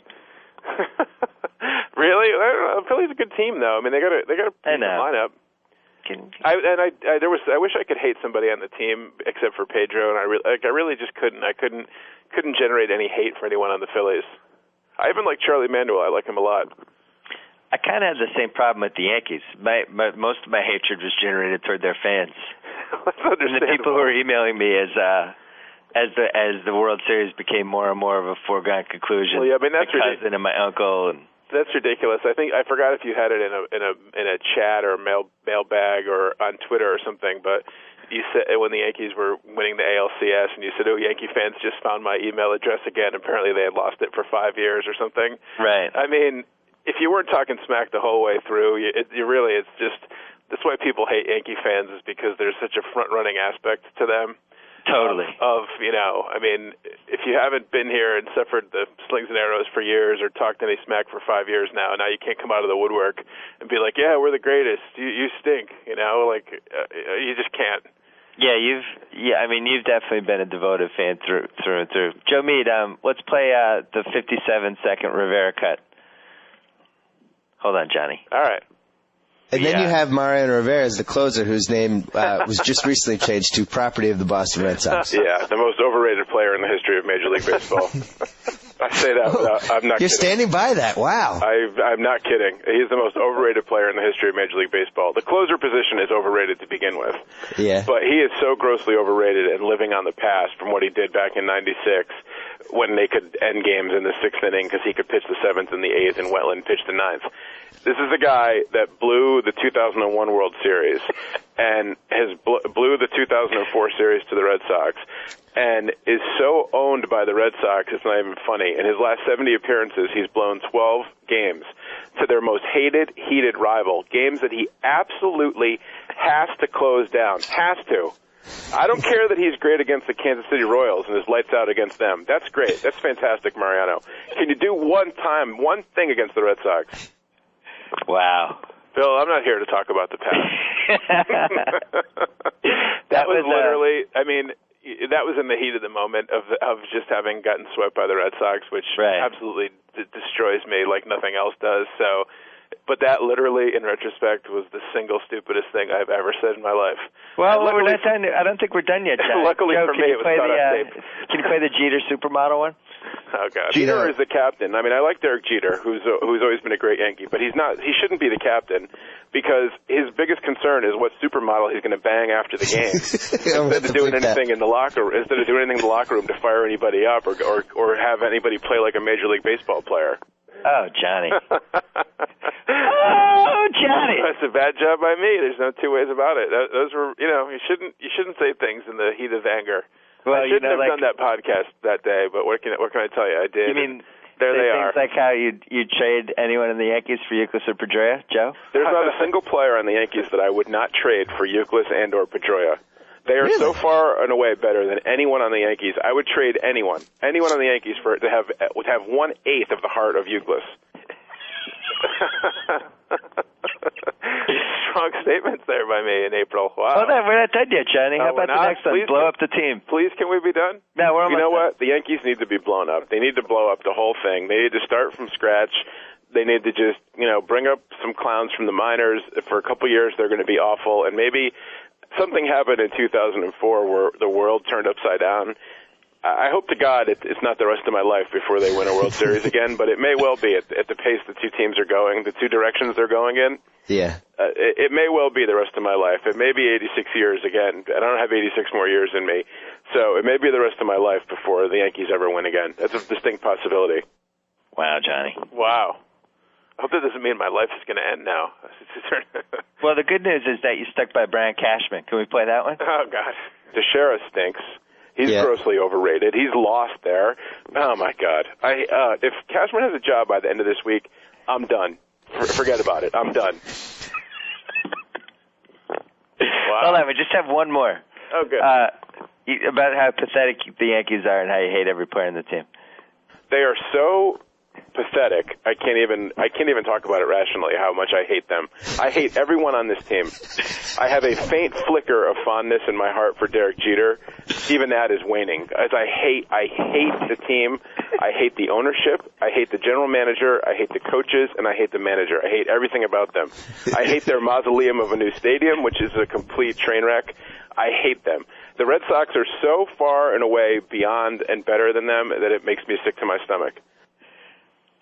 Really? I don't know. Philly's a good team, though. I mean, they got a decent lineup. I wish I could hate somebody on the team except for Pedro, and I really just couldn't. I couldn't generate any hate for anyone on the Phillies. I even like Charlie Manuel. I like him a lot. I kind of had the same problem with the Yankees. Most of my hatred was generated toward their fans. That's understandable. And the people who were emailing me as the World Series became more and more of a foregone conclusion. Well, yeah, I mean, that's my cousin and my uncle and. That's ridiculous. I forgot if you had it in a chat or a mailbag or on Twitter or something, but you said when the Yankees were winning the ALCS, and you said, "Oh, Yankee fans just found my email address again." Apparently, they had lost it for 5 years or something. Right. I mean, if you weren't talking smack the whole way through, it's just that's why people hate Yankee fans, is because there's such a front-running aspect to them. Totally. I mean, if you haven't been here and suffered the slings and arrows for years or talked any smack for 5 years now you can't come out of the woodwork and be like, yeah, we're the greatest. You stink. You just can't. Yeah, you've definitely been a devoted fan through and through. Joe Mead, let's play the 57-second Rivera cut. Hold on, Johnny. All right. And then you have Mariano Rivera as the closer, whose name was just recently changed to property of the Boston Red Sox. Yeah, the most overrated player in the history of Major League Baseball. I say that I'm not You're kidding. standing by that. Wow. I'm not kidding. He's the most overrated player in the history of Major League Baseball. The closer position is overrated to begin with. Yeah. But he is so grossly overrated and living on the past from what he did back in '96 when they could end games in the 6th inning because he could pitch the 7th and the 8th and Wetland pitched the 9th. This is a guy that blew the 2001 World Series and has blew the 2004 series to the Red Sox and is so owned by the Red Sox, it's not even funny. In his last 70 appearances, he's blown 12 games to their most hated, heated rival, games that he absolutely has to close down, has to. I don't care that he's great against the Kansas City Royals and is lights out against them. That's great. That's fantastic, Mariano. Can you do one thing against the Red Sox? Wow. Bill, I'm not here to talk about the past. that was literally, that was in the heat of the moment of just having gotten swept by the Red Sox, which absolutely destroys me like nothing else does. So, but that literally, in retrospect, was the single stupidest thing I've ever said in my life. Well, we're not done. I don't think we're done yet, John. Luckily Joe, for me, it was caught on tape. Can you play the Jeter supermodel one? Oh God, Jeter is the captain. I mean, I like Derek Jeter, who's always been a great Yankee, but he's not. He shouldn't be the captain because his biggest concern is what supermodel he's going to bang after the game instead of doing anything in the locker room. Instead of doing anything in the locker room to fire anybody up or have anybody play like a Major League Baseball player. Oh, Johnny. Oh, Johnny. That's a bad job by me. There's no two ways about it. Those were, you shouldn't say things in the heat of anger. Well, I shouldn't have done that podcast that day, but what can I tell you? I did. You mean there they are. Things like how you trade anyone in the Yankees for Youkilis or Pedroia, Joe? There's not a single player on the Yankees that I would not trade for Youkilis and or Pedroia. They are so far and away better than anyone on the Yankees. I would trade anyone on the Yankees to have 1/8 of the heart of Youkilis. Strong statements there by me in April. Wow. Well, we're not done yet, Johnny. How about the next one? Blow up the team. Please, can we be done? No, we're almost You know done. what? The Yankees need to be blown up. They need to blow up the whole thing. They need to start from scratch. They need to just, bring up some clowns from the minors. For a couple years, they're going to be awful. And maybe something happened in 2004 where the world turned upside down. I hope to God it's not the rest of my life before they win a World Series again, but it may well be at the pace the two teams are going, the two directions they're going in. Yeah. It may well be the rest of my life. It may be 86 years again. I don't have 86 more years in me. So it may be the rest of my life before the Yankees ever win again. That's a distinct possibility. Wow, Johnny. Wow. I hope that doesn't mean my life is going to end now. Well, the good news is that you stuck by Brian Cashman. Can we play that one? Oh, God. Teixeira stinks. He's grossly overrated. He's lost there. Oh, my God. If Cashman has a job by the end of this week, I'm done. Forget about it. I'm done. Wow. Hold on. We just have one more. Oh, good. About how pathetic the Yankees are and how you hate every player on the team. They are so pathetic. I can't even talk about it rationally how much I hate them. I hate everyone on this team. I have a faint flicker of fondness in my heart for Derek Jeter. Even that is waning. As I hate the team. I hate the ownership. I hate the general manager. I hate the coaches, and I hate the manager. I hate everything about them. I hate their mausoleum of a new stadium, which is a complete train wreck. I hate them. The Red Sox are so far and away beyond and better than them that it makes me sick to my stomach.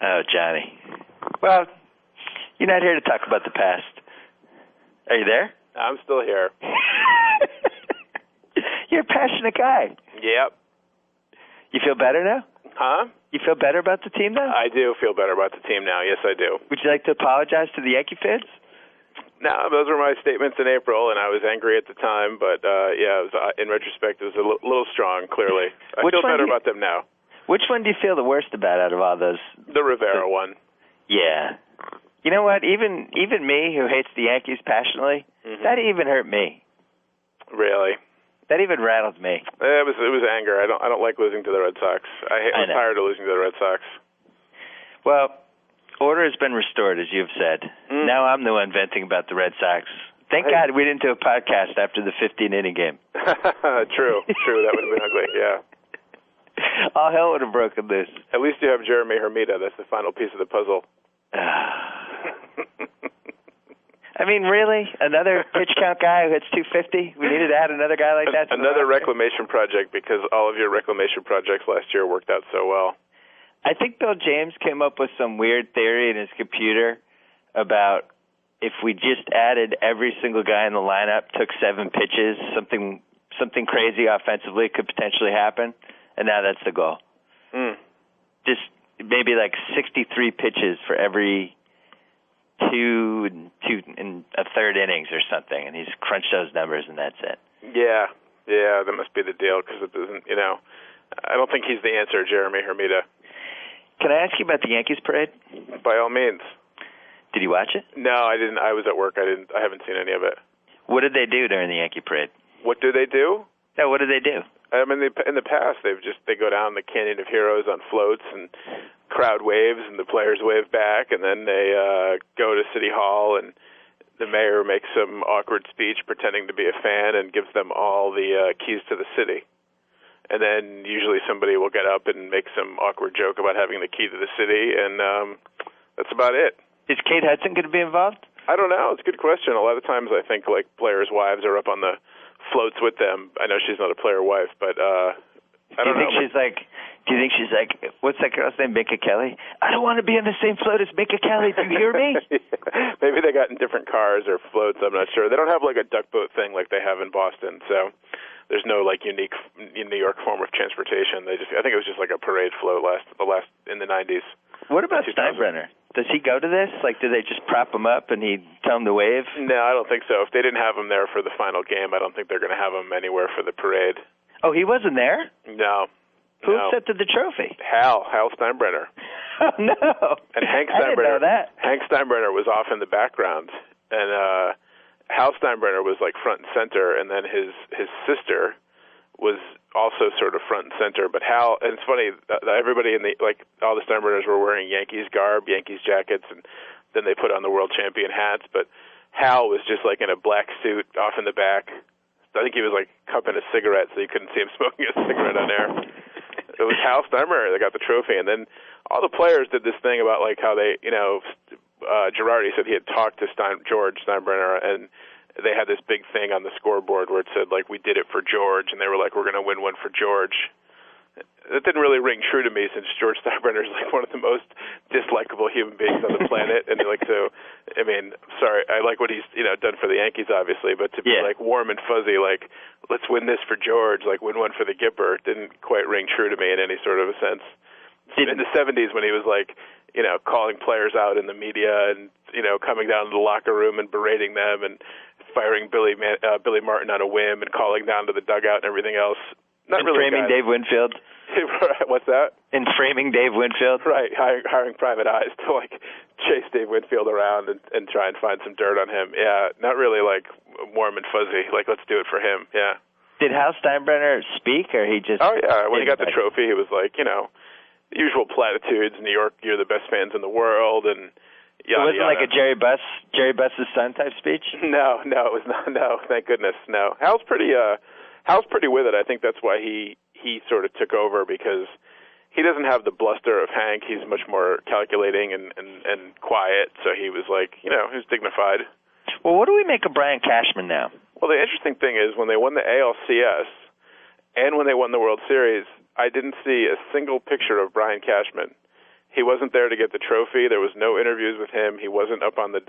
Oh, Johnny. Well, you're not here to talk about the past. Are you there? I'm still here. You're a passionate guy. Yep. You feel better now? Huh? You feel better about the team now? I do feel better about the team now. Yes, I do. Would you like to apologize to the Yankee fans? No, those were my statements in April, and I was angry at the time. But, it was, in retrospect, it was a little strong, clearly. I feel better about them now. Which one do you feel the worst about out of all those? The Rivera one. Yeah. You know what? Even me, who hates the Yankees passionately, that even hurt me. Really? That even rattled me. It was anger. I don't like losing to the Red Sox. I'm tired of losing to the Red Sox. Well, order has been restored, as you've said. Now I'm the one venting about the Red Sox. Thank God we didn't do a podcast after the 15-inning game. True. That would have been ugly, yeah. All hell would have broken loose. At least you have Jeremy Hermida. That's the final piece of the puzzle. I mean, really? Another pitch count guy who hits 250? We needed to add another guy like that? Another reclamation project because all of your reclamation projects last year worked out so well. I think Bill James came up with some weird theory in his computer about if we just added every single guy in the lineup, took 7 pitches, something crazy offensively could potentially happen. And now that's the goal. Just maybe like 63 pitches for every 2 and a third innings or something, and he's crunched those numbers, and that's it. Yeah, that must be the deal because it doesn't. I don't think he's the answer, Jeremy Hermida. Can I ask you about the Yankees parade? By all means. Did you watch it? No, I didn't. I was at work. I haven't seen any of it. What did they do during the Yankee parade? What do they do? Yeah, what do they do? I mean, in the past, they go down the Canyon of Heroes on floats, and crowd waves, and the players wave back, and then they go to City Hall, and the mayor makes some awkward speech pretending to be a fan and gives them all the keys to the city. And then usually somebody will get up and make some awkward joke about having the key to the city, and that's about it. Is Kate Hudson going to be involved? I don't know. It's a good question. A lot of times I think like players' wives are up on the floats with them. I know she's not a player wife, but I don't know. Do you think she's like, what's that girl's name, Minka Kelly? I don't want to be on the same float as Minka Kelly. Do you hear me? Maybe they got in different cars or floats. I'm not sure. They don't have like a duck boat thing like they have in Boston, so there's no like unique New York form of transportation. I think it was just like a parade float in the 90s. What about Steinbrenner? Does he go to this? Like, do they just prop him up and he tell him to wave? No, I don't think so. If they didn't have him there for the final game, I don't think they're going to have him anywhere for the parade. Oh, he wasn't there? No. Who accepted the trophy? Hal Steinbrenner. Oh, no. And Hank I didn't know that. Hank Steinbrenner was off in the background, and Hal Steinbrenner was like front and center, and then his sister was also sort of front and center. But Hal, and it's funny, everybody all the Steinbrenners were wearing Yankees garb, Yankees jackets, and then they put on the world champion hats. But Hal was just like in a black suit off in the back. I think he was like cupping a cigarette, so you couldn't see him smoking a cigarette on air. It was Hal Steinbrenner that got the trophy, and then all the players did this thing about like how they, Girardi said he had talked to George Steinbrenner, and they had this big thing on the scoreboard where it said like, we did it for George, and they were like, we're going to win one for George. That didn't really ring true to me, since George Steinbrenner is like one of the most dislikable human beings on the planet, and sorry, I like what he's done for the Yankees, obviously, but to be like warm and fuzzy, like let's win this for George, like win one for the Gipper, didn't quite ring true to me in any sort of a sense. In the 70s, when he was like, calling players out in the media and coming down to the locker room and berating them and firing Billy Martin on a whim and calling down to the dugout and everything else. Not really framing Dave Winfield. What's that? In framing Dave Winfield. Right, hiring private eyes to like chase Dave Winfield around and try and find some dirt on him. Yeah, not really like warm and fuzzy. Like, let's do it for him. Yeah. Did Hal Steinbrenner speak, or he just? Oh yeah, when he got the trophy, he was like, the usual platitudes. New York, you're the best fans in the world, and yada, it wasn't like a Jerry Buss's son type speech. No, it was not. No, thank goodness. No, Hal's pretty with it. I think that's why he sort of took over, because he doesn't have the bluster of Hank. He's much more calculating and quiet. So he was like, he was dignified. Well, what do we make of Brian Cashman now? Well, the interesting thing is when they won the ALCS and when they won the World Series, I didn't see a single picture of Brian Cashman. He wasn't there to get the trophy. There was no interviews with him. He wasn't up on the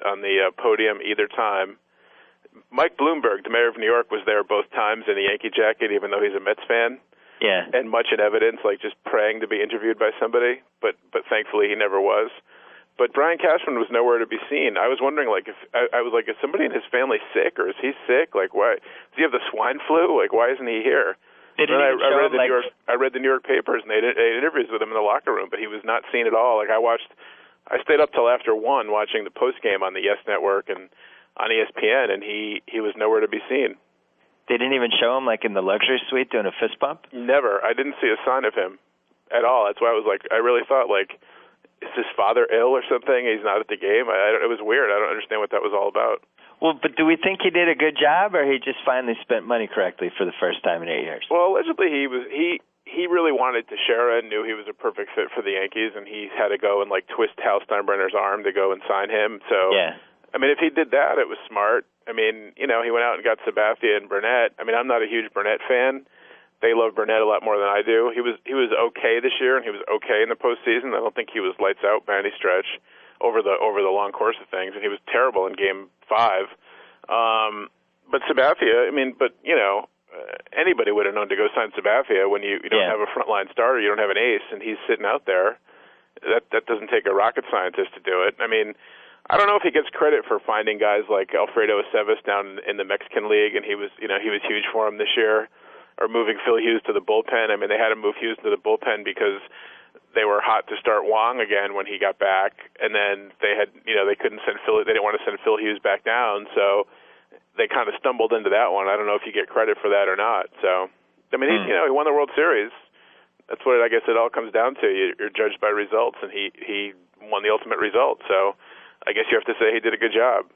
podium either time. Mike Bloomberg, the mayor of New York, was there both times in a Yankee jacket, even though he's a Mets fan. Yeah. And much in evidence, like just praying to be interviewed by somebody. But thankfully he never was. But Brian Cashman was nowhere to be seen. I was wondering, like, if I was like, is somebody in his family sick, or is he sick? Like, why does he have the swine flu? Like, why isn't he here? I read the New York papers, and they did interviews with him in the locker room, but he was not seen at all. Like, I stayed up till after 1 watching the post game on the Yes Network and on ESPN, and he was nowhere to be seen. They didn't even show him like in the luxury suite doing a fist bump? Never. I didn't see a sign of him at all. That's why I was like, I really thought, like, is his father ill or something? He's not at the game. It was weird. I don't understand what that was all about. Well, but do we think he did a good job, or he just finally spent money correctly for the first time in 8 years? Well, allegedly he really wanted to share and knew he was a perfect fit for the Yankees, and he had to go and like twist Hal Steinbrenner's arm to go and sign him. So yeah. I mean, if he did that, it was smart. I mean, he went out and got Sabathia and Burnett. I mean, I'm not a huge Burnett fan. They love Burnett a lot more than I do. He was okay this year, and he was okay in the postseason. I don't think he was lights out by any stretch over the long course of things, and he was terrible in Game 5. But Sabathia, anybody would have known to go sign Sabathia when you don't have a frontline starter, you don't have an ace, and he's sitting out there. That doesn't take a rocket scientist to do it. I mean, I don't know if he gets credit for finding guys like Alfredo Aceves down in the Mexican League, and he was huge for him this year, or moving Phil Hughes to the bullpen. I mean, they had to move Hughes to the bullpen because they were hot to start Wong again when he got back, and then they had, they couldn't send Phil. They didn't want to send Phil Hughes back down, so they kind of stumbled into that one. I don't know if you get credit for that or not. So, I mean, he won the World Series. That's what I guess it all comes down to. You're judged by results, and he won the ultimate result. So, I guess you have to say he did a good job.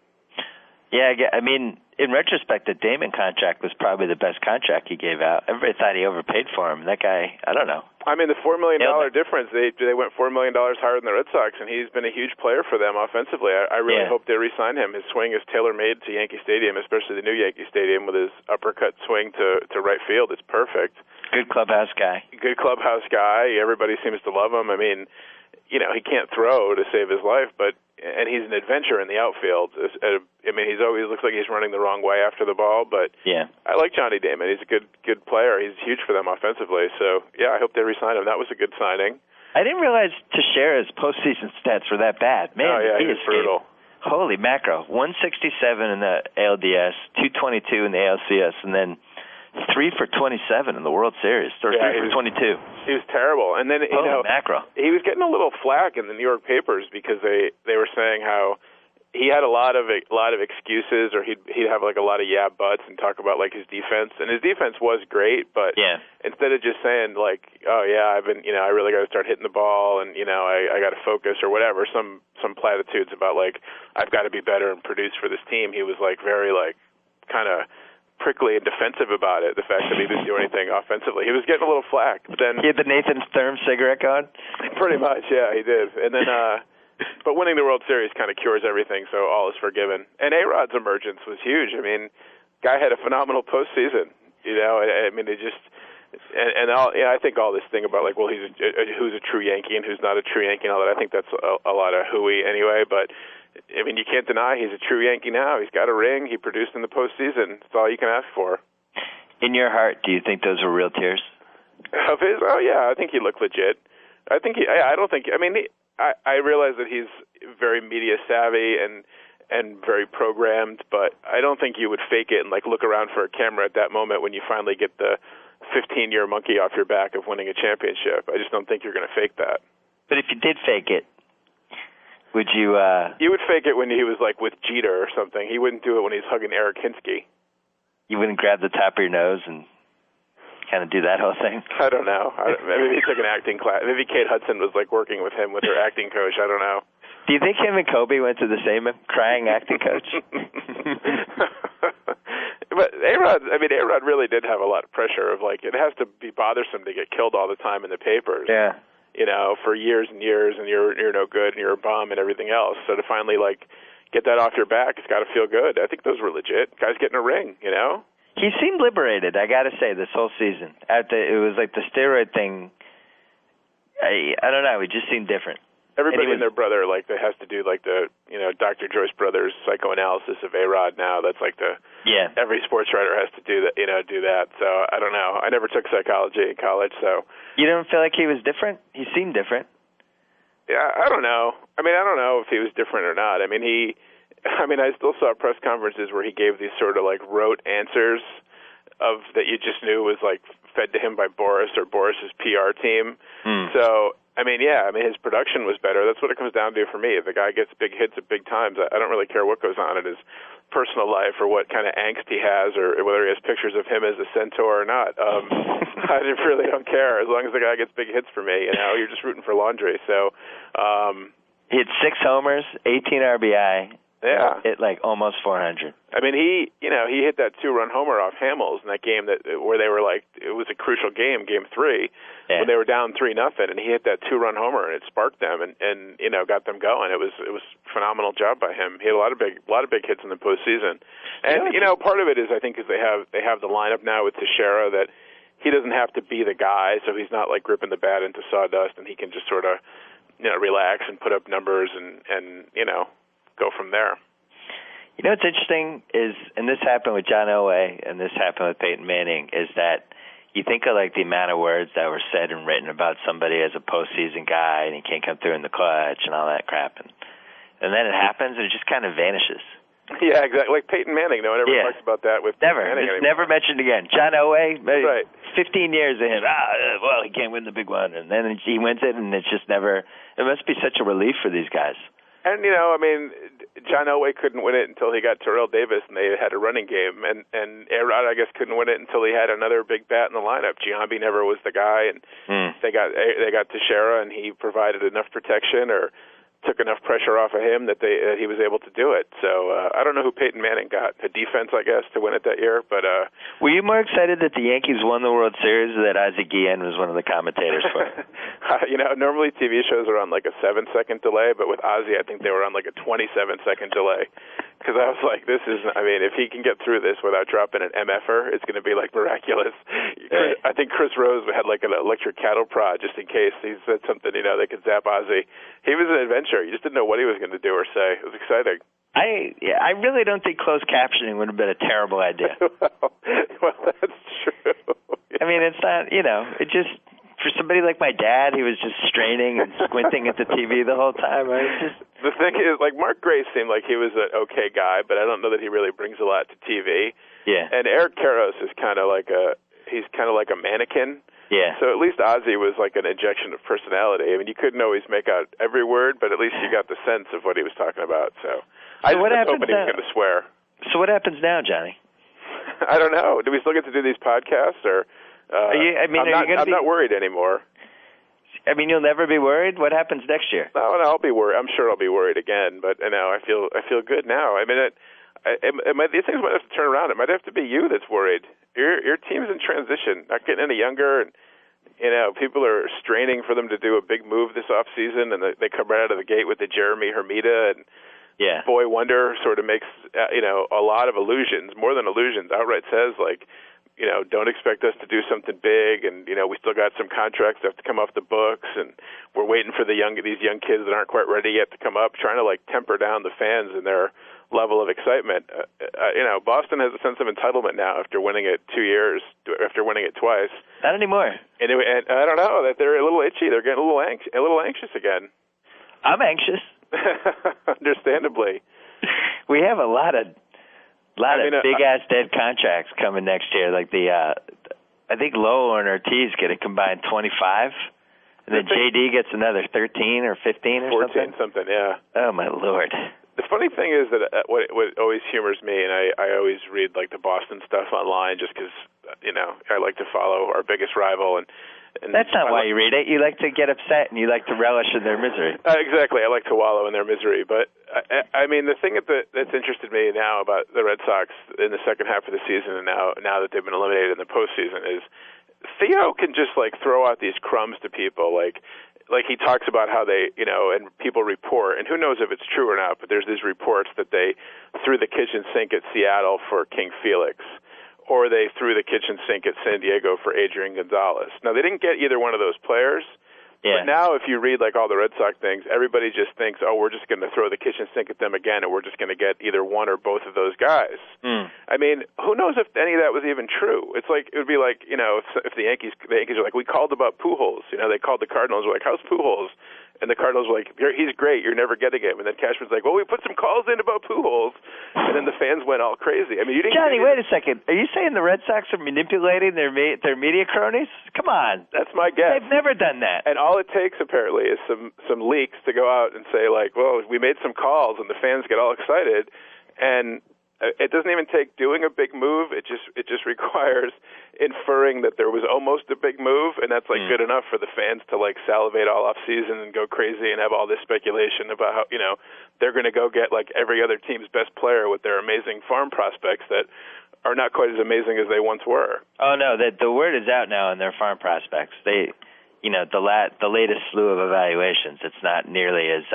Yeah, I mean, in retrospect, the Damon contract was probably the best contract he gave out. Everybody thought he overpaid for him. That guy, I don't know. I mean, the $4 million difference, they went $4 million higher than the Red Sox, and he's been a huge player for them offensively. I really hope they re-sign him. His swing is tailor-made to Yankee Stadium, especially the new Yankee Stadium with his uppercut swing to right field. It's perfect. Good clubhouse guy. Good clubhouse guy. Everybody seems to love him. I mean, he can't throw to save his life, and he's an adventure in the outfield. I mean, he always looks like he's running the wrong way after the ball, but I like Johnny Damon. He's a good player. He's huge for them offensively. So, I hope they re-sign him. That was a good signing. I didn't realize Teixeira's postseason stats were that bad. Man, he is brutal. Holy mackerel. 167 in the ALDS, 222 in the ALCS, and then 3 for 27 in the World Series, or 3 for 22. He was terrible. And then, mackerel. He was getting a little flack in the New York papers because they were saying how he had a lot of excuses, or he'd have like a lot of buts and talk about like his defense. And his defense was great, but instead of just saying like, I've been, I really got to start hitting the ball, and I got to focus or whatever, some platitudes about like I've got to be better and produce for this team. He was like very like kind of prickly and defensive about it, the fact that he didn't do anything offensively. He was getting a little flack. But then he had the Nathan Sturm cigarette going? Pretty much, yeah, he did. And then, but winning the World Series kind of cures everything, so all is forgiven. And A-Rod's emergence was huge. I mean, guy had a phenomenal postseason. I mean, it just... And I think all this thing about like, well, who's a true Yankee and who's not a true Yankee and all that, I think that's a lot of hooey anyway, but I mean, you can't deny he's a true Yankee now. He's got a ring. He produced in the postseason. That's all you can ask for. In your heart, do you think those were real tears? Of his? Oh, yeah. I think he looked legit. I realize that he's very media savvy and very programmed, but I don't think you would fake it and like look around for a camera at that moment when you finally get the 15-year monkey off your back of winning a championship. I just don't think you're going to fake that. But if you did fake it, would you... You would fake it when he was, like, with Jeter or something. He wouldn't do it when he's hugging Eric Hinsky. You wouldn't grab the top of your nose and kind of do that whole thing? I don't know. Maybe he took an acting class. Maybe Kate Hudson was, like, working with him with her acting coach. I don't know. Do you think him and Kobe went to the same crying acting coach? But A-Rod really did have a lot of pressure of, like, it has to be bothersome to get killed all the time in the papers. Yeah. For years and years, and you're no good, and you're a bum, and everything else. So to finally like get that off your back, it's got to feel good. I think those were legit. Guy's getting a ring, He seemed liberated. I got to say, this whole season, it was like the steroid thing. I don't know. He just seemed different. Everybody and their brother, like, they has to do like the Dr. Joyce Brothers psychoanalysis of A-Rod now. That's like every sports writer has to do that. Do that. So I don't know. I never took psychology in college, so. You don't feel like he was different? He seemed different. Yeah, I don't know. I don't know if he was different or not. I still saw press conferences where he gave these sort of like rote answers that you just knew was like fed to him by Boris or Boris's PR team. So. His production was better. That's what it comes down to for me. If the guy gets big hits at big times, I don't really care what goes on in his personal life or what kind of angst he has or whether he has pictures of him as a centaur or not. I really don't care. As long as the guy gets big hits for me, you're just rooting for laundry. So he had 6 homers, 18 RBI. Yeah. Hit like almost 400. He hit that 2-run homer off Hamels in that game where they were like, it was a crucial game, Game 3, when they were down 3-0, and he hit that 2-run homer and it sparked them and got them going. It was a phenomenal job by him. He had a lot of big hits in the postseason. And part of it is I think is they have the lineup now with Teixeira that he doesn't have to be the guy, so he's not like gripping the bat into sawdust, and he can just sort of relax and put up numbers and go from there. What's interesting is, and this happened with John Elway and this happened with Peyton Manning, is that you think of like the amount of words that were said and written about somebody as a postseason guy and he can't come through in the clutch and all that crap, and then it happens and it just kind of vanishes. Yeah, exactly. Like Peyton Manning, no one ever talks about that with never. Peyton Manning It's anymore. never mentioned again. John Elway, right. 15 years of him. Well, he can't win the big one, and then he wins it, and it's just never. It must be such a relief for these guys. And, I mean, John Elway couldn't win it until he got Terrell Davis, and they had a running game. And A-Rod, I guess, couldn't win it until he had another big bat in the lineup. Giambi never was the guy, and they got Teixeira, and he provided enough protection or took enough pressure off of him that he was able to do it. So I don't know who Peyton Manning got. A defense, I guess, to win it that year. But were you more excited that the Yankees won the World Series or that Ozzie Guillen was one of the commentators for it? Normally TV shows are on like a 7-second delay, but with Ozzie, I think they were on like a 27-second delay. Because I was like, if he can get through this without dropping an MFer, it's going to be like miraculous. I think Chris Rose had like an electric cattle prod just in case he said something, they could zap Ozzie. He was an adventure. You just didn't know what he was going to do or say. It was exciting. I really don't think closed captioning would have been a terrible idea. well, that's true. I mean, it's not, it just, for somebody like my dad, he was just straining and squinting at the TV the whole time. The thing is, like, Mark Gray seemed like he was an okay guy, but I don't know that he really brings a lot to TV. Yeah. And Eric Karros is kind of like a mannequin. Yeah. So at least Ozzie was like an injection of personality. I mean, you couldn't always make out every word, but at least you got the sense of what he was talking about. So I just was hoping he was going to swear. So what happens now, Johnny? I don't know. Do we still get to do these podcasts, or? I'm not worried anymore. I mean, you'll never be worried? What happens next year? No, I'll be worried. I'm sure I'll be worried again, but I feel good now. I mean, these things might have to turn around. It might have to be you that's worried. Your team's in transition, not getting any younger, and people are straining for them to do a big move this off season, and they come right out of the gate with the Jeremy Hermida and Boy Wonder sort of makes a lot of illusions, more than illusions. Outright says like, don't expect us to do something big, and we still got some contracts that have to come off the books, and we're waiting for these young kids that aren't quite ready yet to come up, trying to like temper down the fans and their level of excitement. Boston has a sense of entitlement now after winning it 2 years, after winning it twice. Not anymore. And I don't know, that they're a little itchy. They're getting a little anxious again. I'm anxious. Understandably. We have a lot of big ass dead contracts coming next year. Like I think Lowell and Ortiz get a combined 25, and then JD gets another 13 or 15 or 14 something. Yeah. Oh my Lord. The funny thing is that what always humors me, and I always read like the Boston stuff online just because I like to follow our biggest rival, and that's not why you read it. You like to get upset and you like to relish in their misery. Exactly. I like to wallow in their misery. But, I mean, the thing that's interested me now about the Red Sox in the second half of the season and now that they've been eliminated in the postseason is Theo can just, like, throw out these crumbs to people. Like he talks about how they, and people report, and who knows if it's true or not, but there's these reports that they threw the kitchen sink at Seattle for King Felix, or they threw the kitchen sink at San Diego for Adrian Gonzalez. Now, they didn't get either one of those players, but now if you read like all the Red Sox things, everybody just thinks, oh, we're just going to throw the kitchen sink at them again, and we're just going to get either one or both of those guys. I mean, who knows if any of that was even true? It's like, it would be like, if the Yankees are like, we called about Pujols. They called the Cardinals, were like, how's Pujols? And the Cardinals were like, he's great, you're never getting him. And then Cashman's like, well, we put some calls in about Pujols. And then the fans went all crazy. I mean, you didn't. Johnny, wait a second. Are you saying the Red Sox are manipulating their media cronies? Come on. That's my guess. They've never done that. And all it takes, apparently, is some leaks to go out and say, like, well, we made some calls, and the fans get all excited. And it doesn't even take doing a big move. It just requires inferring that there was almost a big move, and that's like good enough for the fans to like salivate all off season and go crazy and have all this speculation about how they're going to go get like every other team's best player with their amazing farm prospects that are not quite as amazing as they once were. Oh no, the word is out now on their farm prospects. They, the latest slew of evaluations. It's not nearly as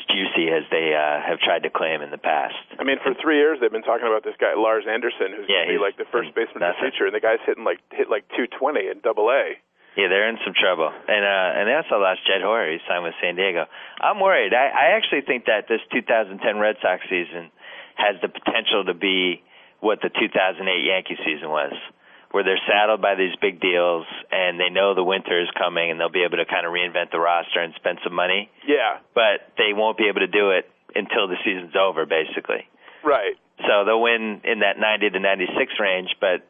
juicy as they have tried to claim in the past. I mean, for 3 years they've been talking about this guy Lars Anderson, who's going to be like the first baseman of the future, and the guy's hit like 220 in Double-A. Yeah, they're in some trouble, and they also lost Jed Hoyer. He signed with San Diego. I'm worried. I actually think that this 2010 Red Sox season has the potential to be what the 2008 Yankee season was, where they're saddled by these big deals, and they know the winter is coming, and they'll be able to kind of reinvent the roster and spend some money. Yeah. But they won't be able to do it until the season's over, basically. Right. So they'll win in that 90 to 96 range, but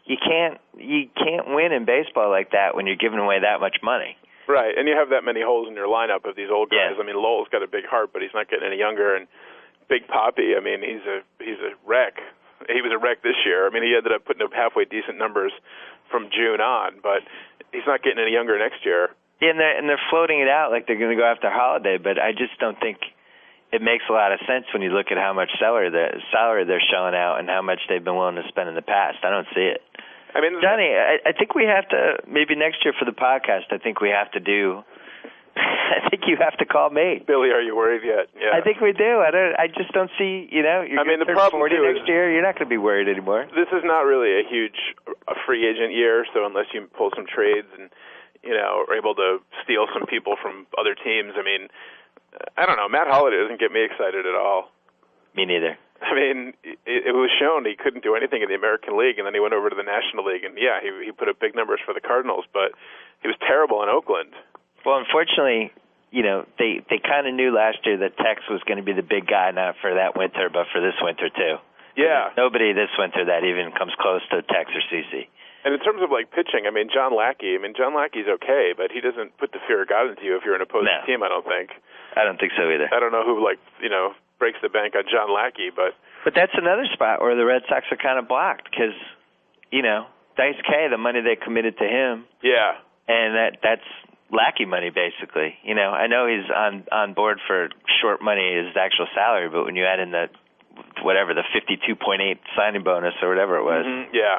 you can't win in baseball like that when you're giving away that much money. Right, and you have that many holes in your lineup of these old guys. Yeah. I mean, Lowell's got a big heart, but he's not getting any younger. And Big Papi, I mean, he's a wreck. He was a wreck this year. I mean, he ended up putting up halfway decent numbers from June on, but he's not getting any younger next year. Yeah, and they're floating it out like they're going to go after Holiday, but I just don't think it makes a lot of sense when you look at how much salary they're showing out and how much they've been willing to spend in the past. I don't see it. I mean, Johnny, I think we have to, maybe next year for the podcast, I think we have to do, I think you have to call me. Billy, are you worried yet? Yeah. I think we do. I just don't see, you're going to turn 40 next year, you're not going to be worried anymore. This is not really a huge free agent year, so unless you pull some trades and, are able to steal some people from other teams, I mean, I don't know. Matt Holliday doesn't get me excited at all. Me neither. I mean, it was shown he couldn't do anything in the American League, and then he went over to the National League, and yeah, he put up big numbers for the Cardinals, but he was terrible in Oakland. Well, unfortunately, they kind of knew last year that Tex was going to be the big guy, not for that winter, but for this winter too. Yeah. Nobody this winter that even comes close to Tex or CC. And in terms of pitching, I mean, John Lackey's okay, but he doesn't put the fear of God into you if you're an opposing team, I don't think. I don't think so either. I don't know who breaks the bank on John Lackey, but that's another spot where the Red Sox are kind of blocked because, Dice K, the money they committed to him. Yeah. And that's Lackey money, basically. I know he's on board for short money, his actual salary, but when you add in the 52.8 signing bonus or whatever it was. Mm-hmm. Yeah.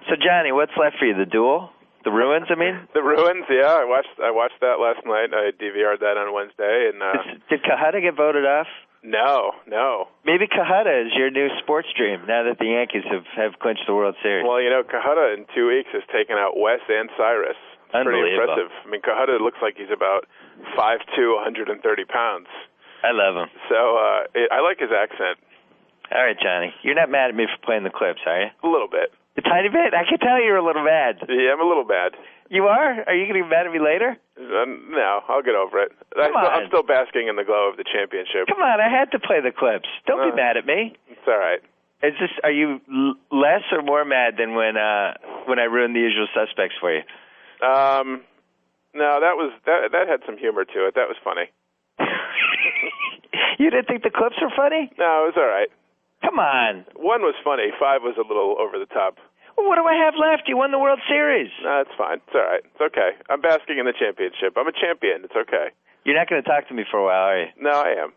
So, Johnny, what's left for you? The duel? The Ruins, I mean? The Ruins, yeah. I watched that last night. I DVR'd that on Wednesday. And Did Cajada get voted off? No. Maybe Cajada is your new sports dream now that the Yankees have clinched the World Series. Well, Cajada in 2 weeks has taken out Wes and Cyrus. It's pretty impressive. I mean, Cajada looks like he's about 5'2", 130 pounds. I love him. So I like his accent. All right, Johnny. You're not mad at me for playing the clips, are you? A little bit. A tiny bit? I can tell you're a little mad. Yeah, I'm a little mad. You are? Are you going to be mad at me later? No, I'll get over it. I'm still basking in the glow of the championship. Come on, I had to play the clips. Don't be mad at me. It's all right. Are you less or more mad than when I ruined The Usual Suspects for you? No, that had some humor to it. That was funny. You didn't think the clips were funny? No, it was all right. Come on. 1 was funny. 5 was a little over the top. Well, what do I have left? You won the World Series. No, it's fine. It's all right. It's okay. I'm basking in the championship. I'm a champion. It's okay. You're not going to talk to me for a while, are you? No, I am.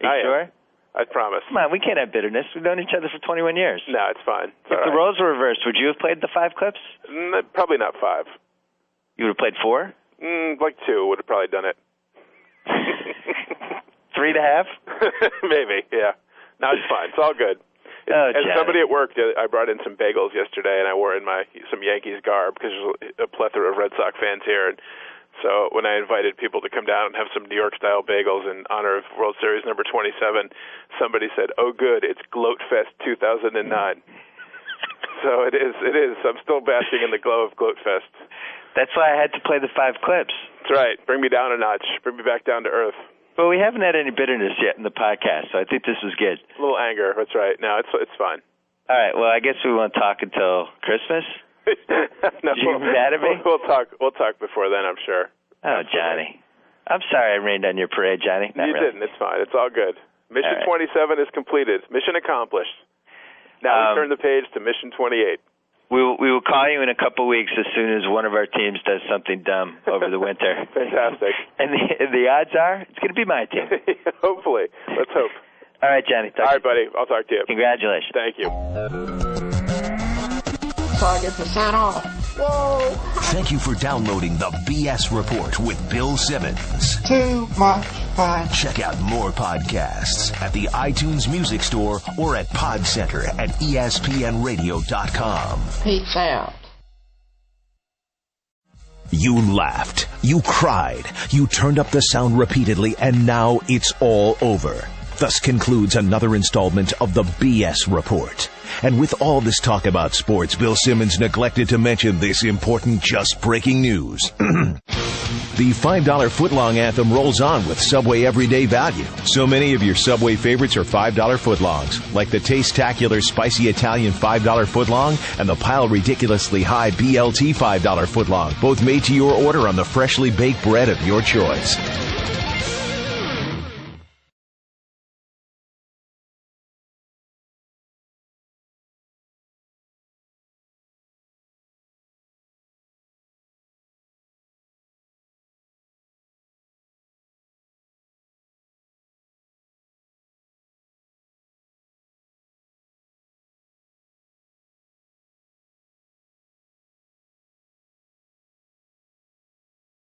Are you sure? I promise. Come on, we can't have bitterness. We've known each other for 21 years. No, it's fine. It's if the roles were reversed, would you have played the 5 clips? Probably not 5. You would have played 4? 2 would have probably done it. 3.5? Maybe, yeah. No, it's fine. It's all good. And somebody at work, I brought in some bagels yesterday, and I wore in some Yankees garb because there's a plethora of Red Sox fans here. And so when I invited people to come down and have some New York-style bagels in honor of World Series number 27, somebody said, "Oh, good, it's Gloatfest 2009." So it is. I'm still basking in the glow of Gloatfest. That's why I had to play the 5 clips. That's right. Bring me down a notch. Bring me back down to earth. Well, we haven't had any bitterness yet in the podcast, so I think this is good. A little anger. That's right. No, it's fine. All right. Well, I guess we won't talk until Christmas. No, you mad at me? We'll talk before then, I'm sure. Oh, Johnny. I'm sorry I rained on your parade, Johnny. You didn't. It's fine. It's all good. Mission 27 is completed. Mission accomplished. Now we turn the page to Mission 28. We will call you in a couple weeks as soon as one of our teams does something dumb over the winter. Fantastic. And the odds are it's going to be my team. Hopefully. Let's hope. All right, Johnny. All right, buddy. I'll talk to you. Congratulations. Thank you. So I get to sign off. Whoa. Thank you for downloading the BS Report with Bill Simmons. Too much fun. Check out more podcasts at the iTunes Music Store or at Podcenter at ESPNradio.com. Peace out. You laughed. You cried. You turned up the sound repeatedly, and now it's all over. Thus concludes another installment of the BS Report. And with all this talk about sports, Bill Simmons neglected to mention this important just breaking news. The $5 footlong anthem rolls on with Subway everyday value. So many of your Subway favorites are $5 footlongs, like the Taste-tacular Spicy Italian $5 footlong and the Pile Ridiculously High BLT $5 footlong, both made to your order on the freshly baked bread of your choice.